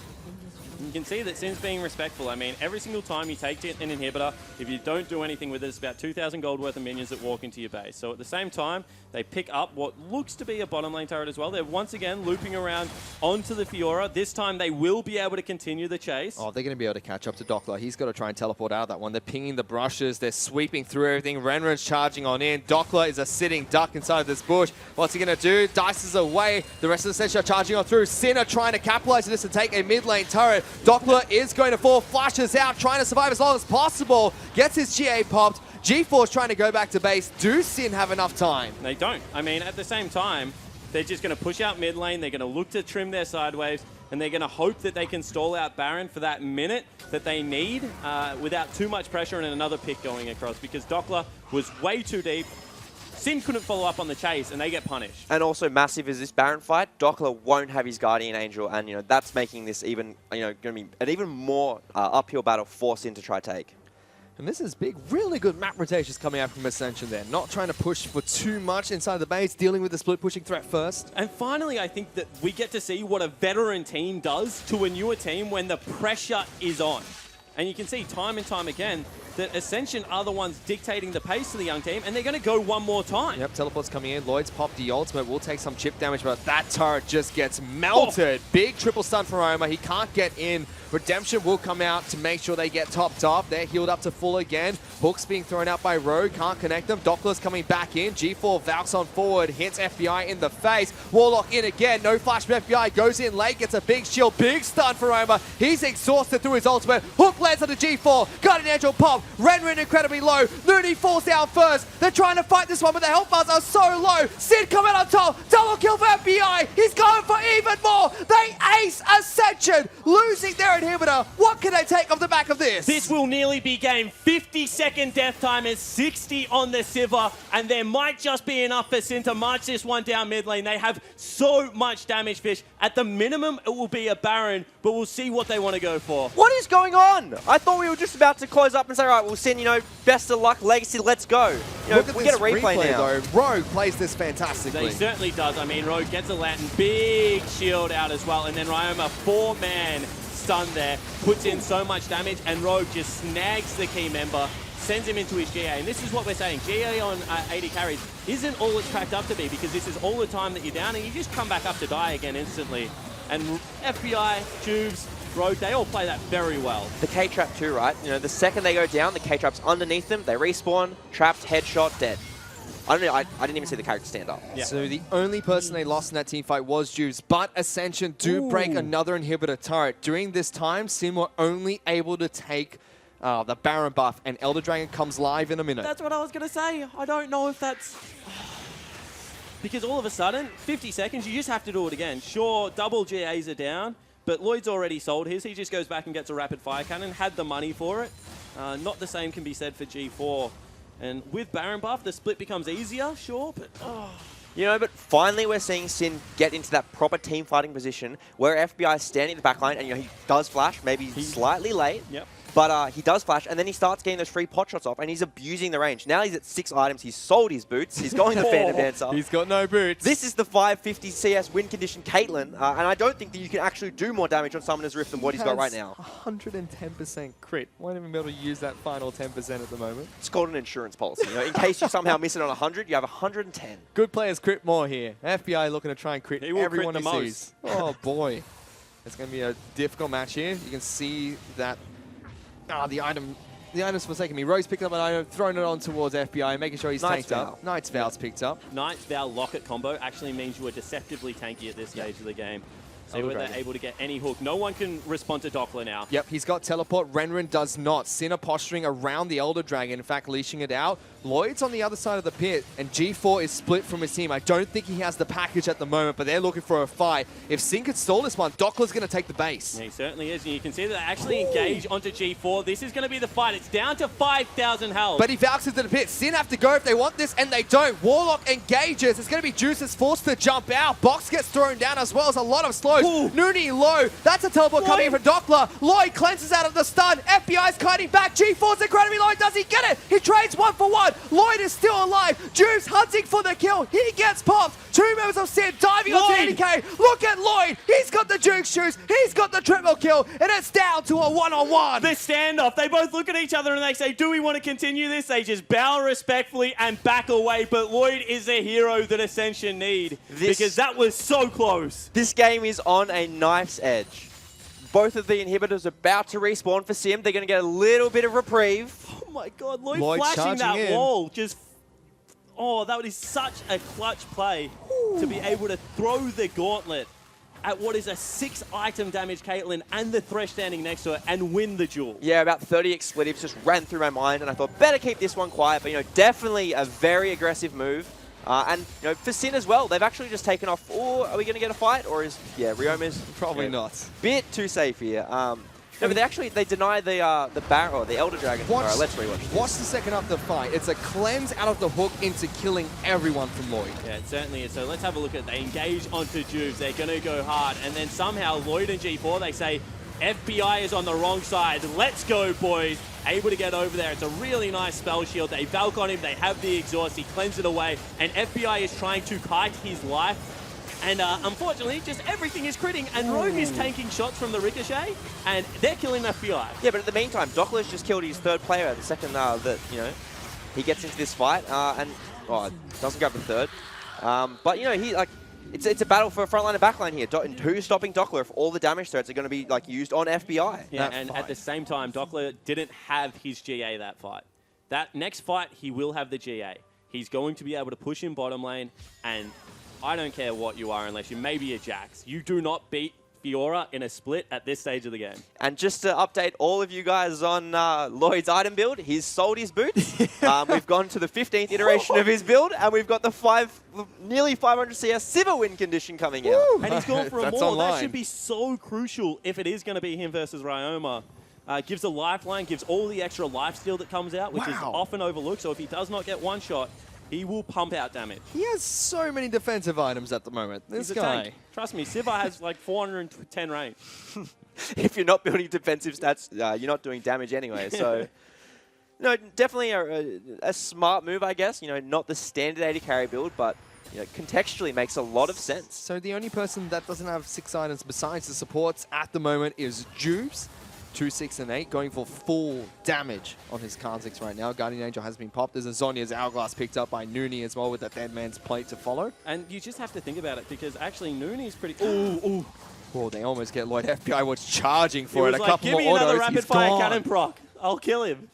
You can see that Sin's being respectful. I mean, every single time you take an inhibitor, if you don't do anything with it, it's about 2,000 gold worth of minions that walk into your base. So at the same time, they pick up what looks to be a bottom lane turret as well. They're once again looping around onto the Fiora. This time they will be able to continue the chase. Oh, they're going to be able to catch up to Doppler. He's got to try and teleport out of that one. They're pinging the brushes. They're sweeping through everything. Renren's charging on in. Doppler is a sitting duck inside of this bush. What's he going to do? Dice is away. The rest of the Ascension are charging on through. Sin are trying to capitalize on this and take a mid lane turret. Doppler is going to fall. Flashes out, trying to survive as long as possible. Gets his GA popped. G4's trying to go back to base. Do Sin have enough time? They don't. I mean, at the same time, they're just going to push out mid lane. They're going to look to trim their side waves, and they're going to hope that they can stall out Baron for that minute that they need without too much pressure and another pick going across, because Doppler was way too deep. Sin couldn't follow up on the chase, and they get punished. And also massive is this Baron fight. Doppler won't have his Guardian Angel, and that's making this even going to be an even more uphill battle for Sin to try take. And this is big, really good map rotations coming out from Ascension there. Not trying to push for too much inside the base, dealing with the split pushing threat first. And finally, I think that we get to see what a veteran team does to a newer team when the pressure is on. And you can see time and time again that Ascension are the ones dictating the pace to the young team, and they're going to go one more time. Yep, teleport's coming in. Lloyd's popped the ultimate. Will take some chip damage, but that turret just gets melted. Oh. Big triple stun for Oma. He can't get in. Redemption will come out to make sure they get topped off. They're healed up to full again. Hook's being thrown out by Rogue. Can't connect them. Doppler's coming back in. G4 Valks on forward. Hits FBI in the face. Warlock in again. No flash from FBI. Goes in late. Gets a big shield. Big stun for Oma. He's exhausted through his ultimate. Hook lands onto G4. Guardian Angel pop. Renren incredibly low. Nuni falls down first. They're trying to fight this one, but the health bars are so low. Sid coming on top. Double kill for FBI. He's going for even more. They ace Ascension, losing their inhibitor. What can they take off the back of this? This will nearly be game. 50-second death time is 60 on the Sivir, and there might just be enough for Sin to march this one down mid lane. They have so much damage, Fish. At the minimum, it will be a Baron, but we'll see what they want to go for. What is going on? I thought we were just about to close up and say, all right, we'll Sin, best of luck, Legacy, let's go. Look at we this get a replay now. Though. Rogue plays this fantastically. He certainly does. I mean, Rogue gets a lantern, big shield out as well, and then Ryoma, 4-man stun there, puts in so much damage, and Rogue just snags the key member, sends him into his GA. And this is what we're saying. GA on 80 carries isn't all it's cracked up to be, because this is all the time that you're down, and you just come back up to die again instantly. And FBI, Tubes, Rogue, they all play that very well. The K-trap too, right? The second they go down, the K-trap's underneath them, they respawn, trapped, headshot, dead. I don't know, I didn't even see the character stand up. Yeah. So the only person they lost in that team fight was Juves, but Ascension do break another inhibitor turret. During this time, Sin were only able to take the Baron buff, and Elder Dragon comes live in a minute. That's what I was going to say. I don't know if that's... Because all of a sudden, 50 seconds, you just have to do it again. Sure, double GAs are down, but Lloyd's already sold his. He just goes back and gets a rapid fire cannon, had the money for it. Not the same can be said for G4. And with Baron buff, the split becomes easier, sure, but... But finally we're seeing Sin get into that proper team fighting position where FBI is standing in the back line, and he does flash, maybe slightly late. Yep. But he does flash, and then he starts getting those free pot shots off, and he's abusing the range. Now he's at 6 items. He's sold his boots. He's going the Phantom Dancer. He's got no boots. This is the 550 CS win condition Caitlyn, and I don't think that you can actually do more damage on Summoner's Rift than what he's got right now. 110% crit. Won't even be able to use that final 10% at the moment. It's called an insurance policy. In case you somehow miss it on 100, you have 110. Good players crit more here. FBI looking to try and crit everyone he sees. Oh boy. It's going to be a difficult match here. You can see that the item's forsaken me. Rogue's picked up an item, thrown it on towards FBI, making sure he's tanked up. Knight's Vow's picked up. Knight's Vow Locket combo actually means you are deceptively tanky at this stage of the game. See whether they're able to get any hook. No one can respond to Doppler now. Yep, he's got teleport. Renren does not. Sinner posturing around the Elder Dragon, in fact, leashing it out. Lloyd's on the other side of the pit, and G4 is split from his team. I don't think he has the package at the moment, but they're looking for a fight. If Sin could stall this one, Doppler's going to take the base. Yeah, he certainly is, and you can see that they actually engage onto G4. This is going to be the fight. It's down to 5,000 health. But he valks into the pit. Sin have to go if they want this, and they don't. Warlock engages. It's going to be Juice's forced to jump out. Box gets thrown down as well as a lot of slow. close. Ooh. Nooney low. That's a teleport coming in from Doppler. Lloyd cleanses out of the stun. FBI's kiting back. G4's incredibly low. Does he get it? He trades 1 for 1. Lloyd is still alive. Juice hunting for the kill. He gets popped. 2 members of SIN diving onto ADK. Look at Lloyd. He's got the Juke shoes. He's got the triple kill. And it's down to a 1-on-1. The standoff. They both look at each other and they say, do we want to continue this? They just bow respectfully and back away. But Lloyd is the hero that Ascension need. Because that was so close. This game is on a knife's edge. Both of the inhibitors are about to respawn for Sim. They're going to get a little bit of reprieve. Oh my god, Lloyd Lloyd's flashing that charging in. wall. Just, oh, that is such a clutch play to be able to throw the gauntlet at what is a 6-item damage Caitlyn and the Thresh standing next to her and win the duel. Yeah, about 30 expletives just ran through my mind, and I thought, better keep this one quiet. But, definitely a very aggressive move. And, for SIN as well, they've actually just taken off. Oh, are we going to get a fight? Or is, Ryoma's Probably not. bit too safe here. No, but they deny the Baron or the Elder Dragon. All right, let's rewatch this. Watch the second up the fight. It's a cleanse out of the hook into killing everyone from Lloyd. Yeah, it certainly is. So let's have a look at it. They engage onto Juves. They're going to go hard. And then somehow Lloyd and G4, they say, FBI is on the wrong side. Let's go, boys. Able to get over there. It's a really nice spell shield. They Valk on him. They have the exhaust. He cleanses it away. And FBI is trying to kite his life. And unfortunately, just everything is critting. And Rogue is tanking shots from the ricochet. And they're killing FBI. Yeah, but at the meantime, Dockler's just killed his 3rd player the second that, he gets into this fight. And doesn't grab the 3rd. But, he, it's a battle for frontline and backline here. Who's stopping Dockler if all the damage threats are going to be used on FBI? Yeah, and at the same time, Dockler didn't have his GA that fight. That next fight, he will have the GA. He's going to be able to push in bottom lane, and I don't care what you are unless you maybe a Jax. You do not beat Fiora in a split at this stage of the game. And just to update all of you guys on Lloyd's item build, he's sold his boots. We've gone to the 15th iteration of his build, and we've got the nearly 500 CS Sivir win condition coming out. And he's gone for a That's more. online. That should be so crucial if it is going to be him versus Ryoma. Gives a lifeline, gives all the extra lifesteal that comes out, which is often overlooked. So if he does not get one shot, he will pump out damage. He has so many defensive items at the moment. This He's a guy. tank. Trust me, Sivir has like 410 range. If you're not building defensive stats, you're not doing damage anyway. So, no, definitely a smart move, I guess. Not the standard AD carry build, but contextually makes a lot of sense. So the only person that doesn't have 6 items besides the supports at the moment is Juves. 2, 6, and 8, going for full damage on his Kha'Zix right now. Guardian Angel has been popped. There's a Zhonya's Hourglass picked up by Nooney as well with that dead man's plate to follow. And you just have to think about it because actually Nooney's pretty... Ooh. Oh, they almost get Lloyd. FBI was charging for He it. was A like, couple give more me autos. another rapid He's fire gone. cannon proc. I'll kill him.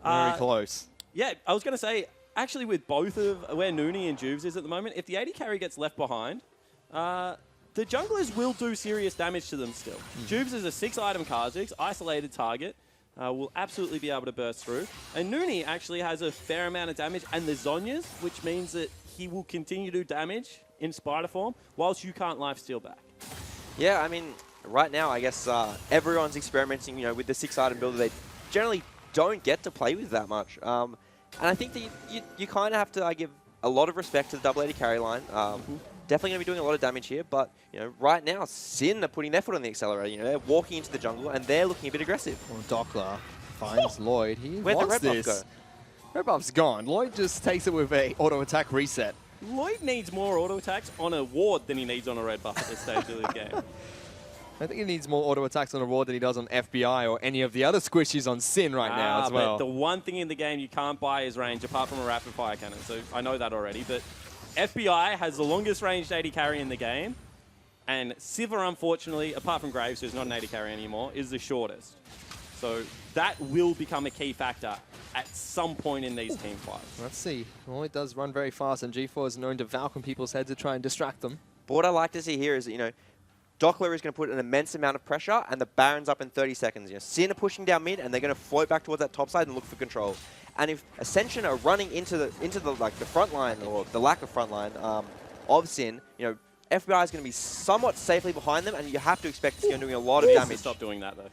Very close. Yeah, I was going to say, actually with both of where Nooney and Juves is at the moment, if the AD carry gets left behind, the junglers will do serious damage to them still. Juves is a 6-item Kha'Zix, isolated target, will absolutely be able to burst through. And Nooney actually has a fair amount of damage, and the Zhonya's, which means that he will continue to do damage in Spider form, whilst you can't lifesteal back. Yeah, I mean, right now, I guess everyone's experimenting, with the 6-item build that they generally don't get to play with that much. And I think that you kind of have to give a lot of respect to the double AD carry line. Definitely going to be doing a lot of damage here, but right now, SIN are putting their foot on the accelerator. They're walking into the jungle and they're looking a bit aggressive. Well, Dockler finds Lloyd. He Where'd the wants red buff this. go? Red buff's gone. Lloyd just takes it with a auto attack reset. Lloyd needs more auto attacks on a ward than he needs on a red buff at this stage of the game. I think he needs more auto attacks on a ward than he does on FBI or any of the other squishies on SIN right now as well. But the one thing in the game you can't buy is range apart from a rapid fire cannon. So I know that already, but FBI has the longest ranged AD carry in the game, and Sivir, unfortunately, apart from Graves, who's not an AD carry anymore, is the shortest. So that will become a key factor at some point in these team fights. Let's see. Well, it does run very fast, and G4 is known to Valk on people's heads to try and distract them. But what I like to see here is that, Dockler is going to put an immense amount of pressure, and the Baron's up in 30 seconds. SIN are pushing down mid, and they're going to float back towards that top side and look for control. And if Ascension are running into the front line or the lack of front line of SIN, FBI is going to be somewhat safely behind them, and you have to expect it's going to be doing a lot of damage. Stop doing that though.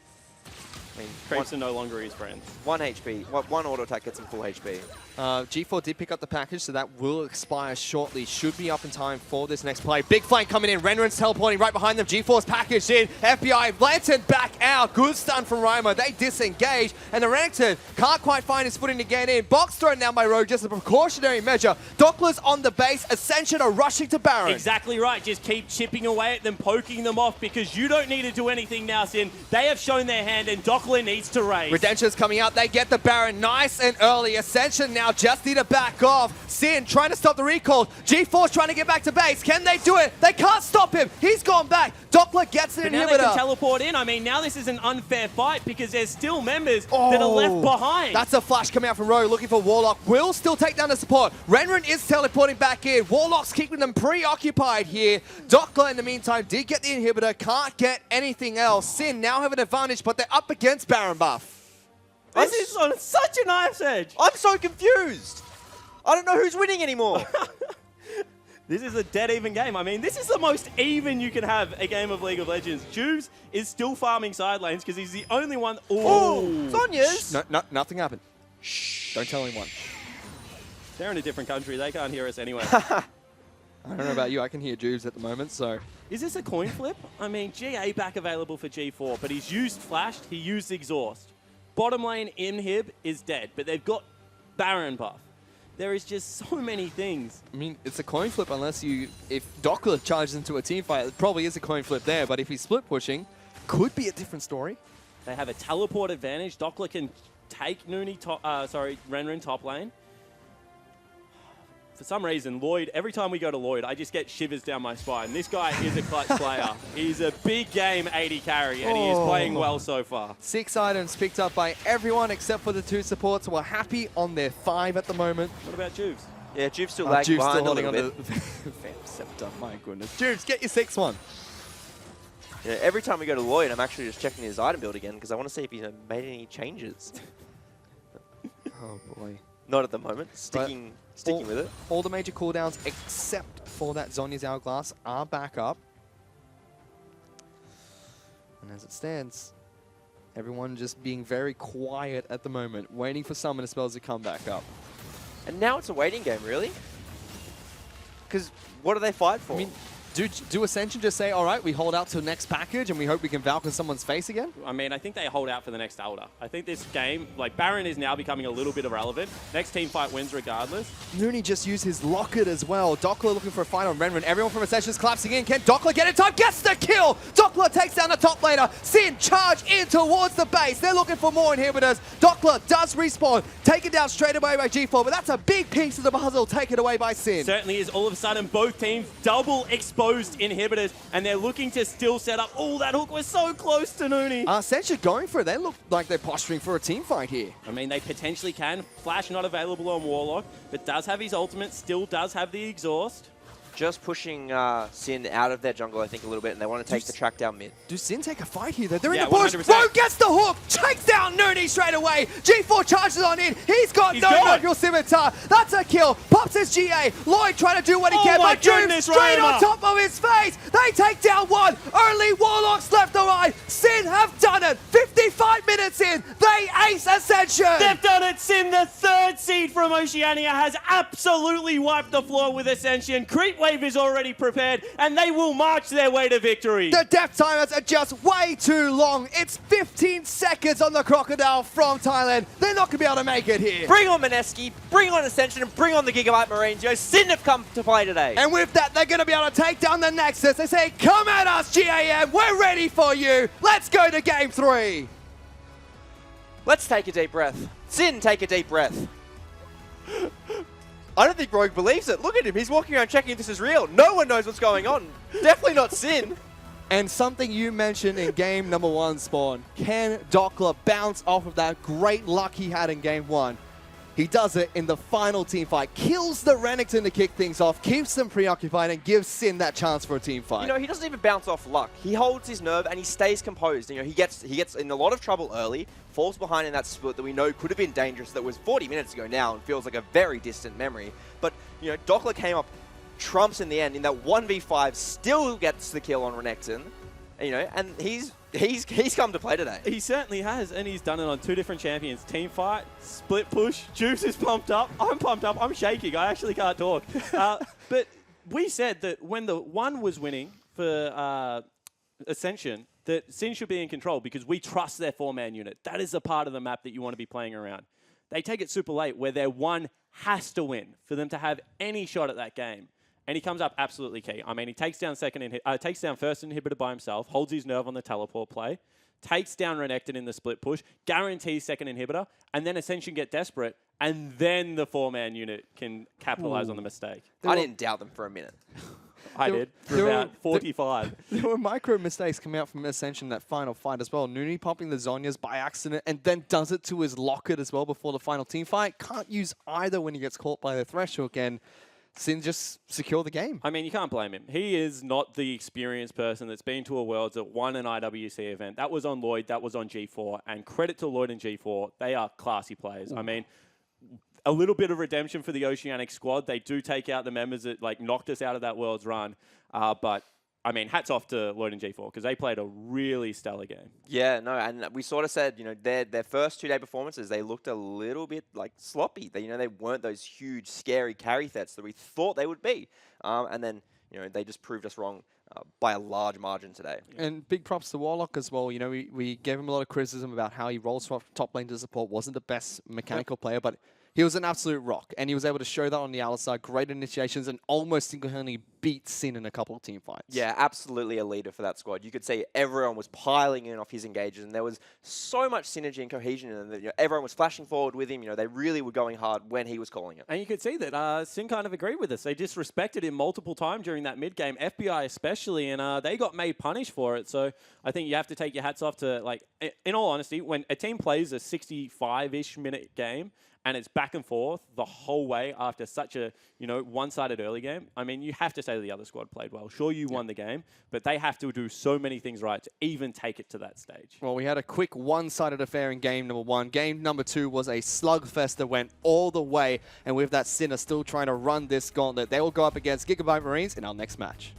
I mean, Creeps are no longer his friends. 1 HP. One auto attack gets him full HP. G4 did pick up the package, so that will expire shortly. Should be up in time for this next play. Big flank coming in. Renren's teleporting right behind them. G4's packaged in. FBI Lantern back out. Good stun from Ryma. They disengage, and the Renekton can't quite find his footing to get in. Box thrown down by Rogue, just a precautionary measure. Doppler's on the base. Ascension are rushing to Baron. Exactly right. Just keep chipping away at them, poking them off, because you don't need to do anything now, Sin. They have shown their hand, and Dockler needs to raise. Redemption's coming out. They get the Baron nice and early. Ascension now just need to back off. Sin trying to stop the recall. G4's trying to get back to base. Can they do it? They can't stop him. He's gone back. Doppler gets an But inhibitor. now they can teleport in. I mean, now this is an unfair fight because there's still members that are left behind. That's a flash coming out from Rogue looking for Warlock. Will still take down the support. Renren is teleporting back in. Warlock's keeping them preoccupied here. Dockler in the meantime did get the inhibitor. Can't get anything else. Sin now have an advantage, but they're up against Baron buff. This is on such a knife's edge. I'm so confused. I don't know who's winning anymore. This is a dead even game. I mean, this is the most even you can have a game of League of Legends. Juves is still farming side lanes because he's the only one. Oh, Sonya's. No, nothing happened. Shh. Don't tell anyone. They're in a different country. They can't hear us anyway. I don't know about you. I can hear Juves at the moment, so. Is this a coin flip? I mean, GA back available for G4, but he's used Flashed. He used Exhaust. Bottom lane inhib is dead, but they've got Baron buff. There is just so many things. I mean, it's a coin flip unless if Dockler charges into a team fight, it probably is a coin flip there, but if he's split pushing, could be a different story. They have a teleport advantage. Dockler can take Renren top lane. For some reason, Lloyd, every time we go to Lloyd, I just get shivers down my spine. This guy is a clutch player. He's a big game 80 carry, and he is playing well so far. 6 items picked up by everyone except for the 2 supports who are happy on their 5 at the moment. What about Juves? Yeah, Juve's still lagging behind a little bit. Vamp Scepter, my goodness. Juves, get your 6th one. Yeah, every time we go to Lloyd, I'm actually just checking his item build again because I want to see if he's made any changes. Oh, boy. Not at the moment. Sticking with it. All the major cooldowns except for that Zhonya's Hourglass are back up. And as it stands, everyone just being very quiet at the moment, waiting for summoner spells to come back up. And now it's a waiting game, really? Because what do they fight for? I mean, do Ascension just say, all right, we hold out till next package and we hope we can Valkyrie someone's face again? I mean, I think they hold out for the next Elder. I think this game, like, Baron is now becoming a little bit irrelevant. Next team fight wins regardless. Nooney just used his locket as well. Dockler looking for a fight on Renren. Everyone from Ascension is collapsing in. Can Dockler get in time? Gets the kill! Dockler takes down the top laner. Sin charge in towards the base. They're looking for more inhibitors. Dockler does respawn. Taken down straight away by G4, but that's a big piece of the puzzle taken away by Sin. Certainly is. All of a sudden, both teams double exposed inhibitors, and they're looking to still set up. Oh, that hook was so close to Nooney. Ascension going for it. They look like they're posturing for a team fight here. I mean, they potentially can. Flash not available on Warlock, but does have his ultimate, still does have the exhaust. Just pushing Sin out of their jungle, I think, a little bit, and they want to take the track down mid. Do Sin take a fight here, though? They're in Yeah, the bush. 100%. Rogue gets the hook, takes down Nooney straight away. G4 charges on in. He's got no Nodule Scimitar. That's a kill. Pops his GA. Lloyd trying to do what he can, my but Juve goodness, straight Roma. on top of his face. They take down one. Only Warlocks left alive. Sin have done it. 55 minutes in, they ace Ascension. They've done it, Sin. The 3rd seed from Oceania has absolutely wiped the floor with Ascension. Creep Wave is already prepared, and they will march their way to victory. The death timers are just way too long. It's 15 seconds on the Crocodile from Thailand. They're not going to be able to make it here. Bring on Mineski, bring on Ascension, and bring on the Gigabyte Marines. Yo, Sin have come to play today. And with that, they're going to be able to take down the Nexus. They say, come at us, GAM. We're ready for you. Let's go to game 3. Let's take a deep breath. Sin, take a deep breath. I don't think Rogue believes it. Look at him. He's walking around checking if this is real. No one knows what's going on. Definitely not Sin. And something you mentioned in game number 1, Spawn. Can Dockler bounce off of that great luck he had in game 1? He does it in the final team fight. Kills the Renekton to kick things off, keeps them preoccupied, and gives Sin that chance for a team fight. You know, he doesn't even bounce off luck. He holds his nerve and he stays composed. You know, he gets in a lot of trouble early, falls behind in that split that we know could have been dangerous, that was 40 minutes ago now and feels like a very distant memory. But, you know, Dockler came up trumps in the end in that 1v5, still gets the kill on Renekton, You know, and he's come to play today. He certainly has, and he's done it on 2 different champions. Team fight, split push. Juice is pumped up. I'm pumped up. I'm shaking. I actually can't talk. But we said that when the one was winning for Ascension, that Sin should be in control because we trust their 4-man unit. That is the part of the map that you want to be playing around. They take it super late where their one has to win for them to have any shot at that game. And he comes up absolutely key. I mean, he takes down first inhibitor by himself, holds his nerve on the teleport play, takes down Renekton in the split push, guarantees second inhibitor, and then Ascension get desperate, and then the 4-man unit can capitalize on the mistake. I didn't doubt them for a minute. I did, for about 45. There were micro mistakes coming out from Ascension in that final fight as well. Nuni popping the Zhonya's by accident and then does it to his locket as well before the final team fight. Can't use either when he gets caught by the threshold again. Sin just secure the game. I mean, you can't blame him. He is not the experienced person that's been to a Worlds that won an IWC event. That was on Lloyd, that was on G4, and credit to Lloyd and G4, they are classy players. Ooh. I mean, a little bit of redemption for the Oceanic squad. They do take out the members that knocked us out of that Worlds run, but I mean, hats off to Lloyd and G4 because they played a really stellar game. Yeah, no, and we sort of said, their first 2-day performances, they looked a little bit sloppy. They weren't those huge, scary carry threats that we thought they would be. And then, they just proved us wrong by a large margin today. And big props to Warlock as well. We gave him a lot of criticism about how he rolls from top lane to support, wasn't the best mechanical player, but he was an absolute rock, and he was able to show that on the outside. Great initiations, and almost single-handedly beat Sin in a couple of team fights. Yeah, absolutely a leader for that squad. You could see everyone was piling in off his engages, and there was so much synergy and cohesion in them that everyone was flashing forward with him. They really were going hard when he was calling it. And you could see that Sin kind of agreed with us. They disrespected him multiple times during that mid-game, FBI especially, and they got made punished for it. So I think you have to take your hats off to, in all honesty, when a team plays a 65-ish minute game, and it's back and forth the whole way after such a, one-sided early game. I mean, you have to say that the other squad played well. Sure, you won the game, but they have to do so many things right to even take it to that stage. Well, we had a quick one-sided affair in game number 1. Game number 2 was a slugfest that went all the way, and with that, Sinner still trying to run this gauntlet. They will go up against Gigabyte Marines in our next match.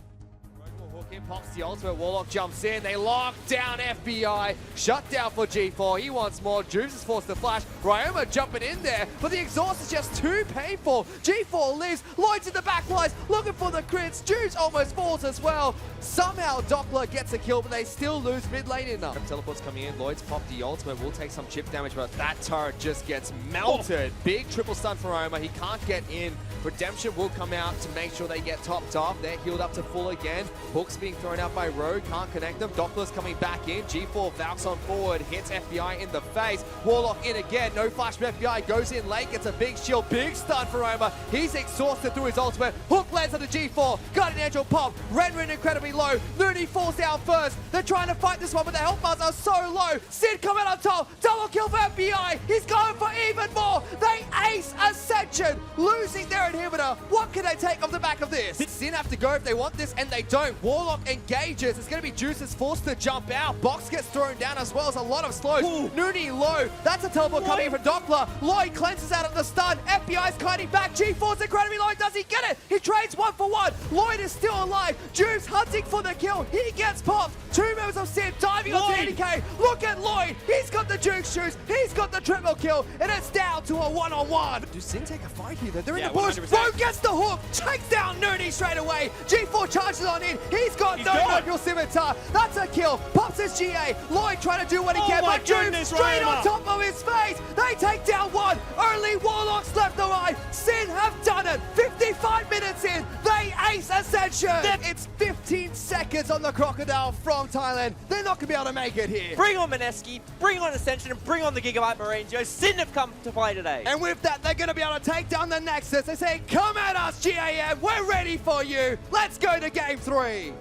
Pops the ultimate, Warlock jumps in, they lock down FBI, shut down for G4, he wants more, Juice is forced to flash, Ryoma jumping in there, but the exhaust is just too painful, G4 lives, Lloyd's in the back lines, looking for the crits, Juice almost falls as well, somehow Doppler gets a kill, but they still lose mid lane enough. Teleport's coming in, Lloyd's popped the ultimate, will take some chip damage, but that turret just gets melted, big triple stun for Ryoma, he can't get in, Redemption will come out to make sure they get topped off, they're healed up to full again, Hook's being thrown out by Rogue, can't connect them. Doppler's coming back in. G4 Valks on forward, hits FBI in the face. Warlock in again, no flash from FBI, goes in late, gets a big shield, big stun for Roma. He's exhausted through his ultimate. Hook lands on the G4, got an angel pop. Renrin incredibly low. Looney falls down first. They're trying to fight this one, but the health bars are so low. Sid coming on top, double kill for FBI. He's going for even more. They ace Ascension, losing their inhibitor. What can they take off the back of this? Sin have to go if they want this, and they don't. Warlock engages. It's going to be Juice's forced to jump out. Box gets thrown down as well as a lot of slows. Nooney low. That's a teleport coming in from Doppler. Lloyd cleanses out of the stun. FBI's kiting back. G4's incredibly low. Does he get it? He trades 1 for 1. Lloyd is still alive. Juice hunting for the kill. He gets popped. 2 members of Sim diving onto ADK. Look at Lloyd. He's got the Juice shoes. He's got the triple kill. And it's down to a 1-on-1. Do Sin take a fight here? They're in the bush. 100%. Rogue gets the hook. Takes down Nooney straight away. G4 charges on in. He's got no scimitar. That's a kill. Pops his GA. Lloyd trying to do what he can, but Juice straight on top of his face. They take down 1. Only Warlocks left alive. Sin have done it. 55 minutes in. They ace Ascension. It's 15 seconds on the Crocodile from Thailand. They're not going to be able to make it here. Bring on Mineski, bring on Ascension, and bring on the Gigabyte Marines. Sin have come to play today. And with that, they're going to be able to take down the Nexus. They say, come at us, GAM. We're ready for you. Let's go to game 3.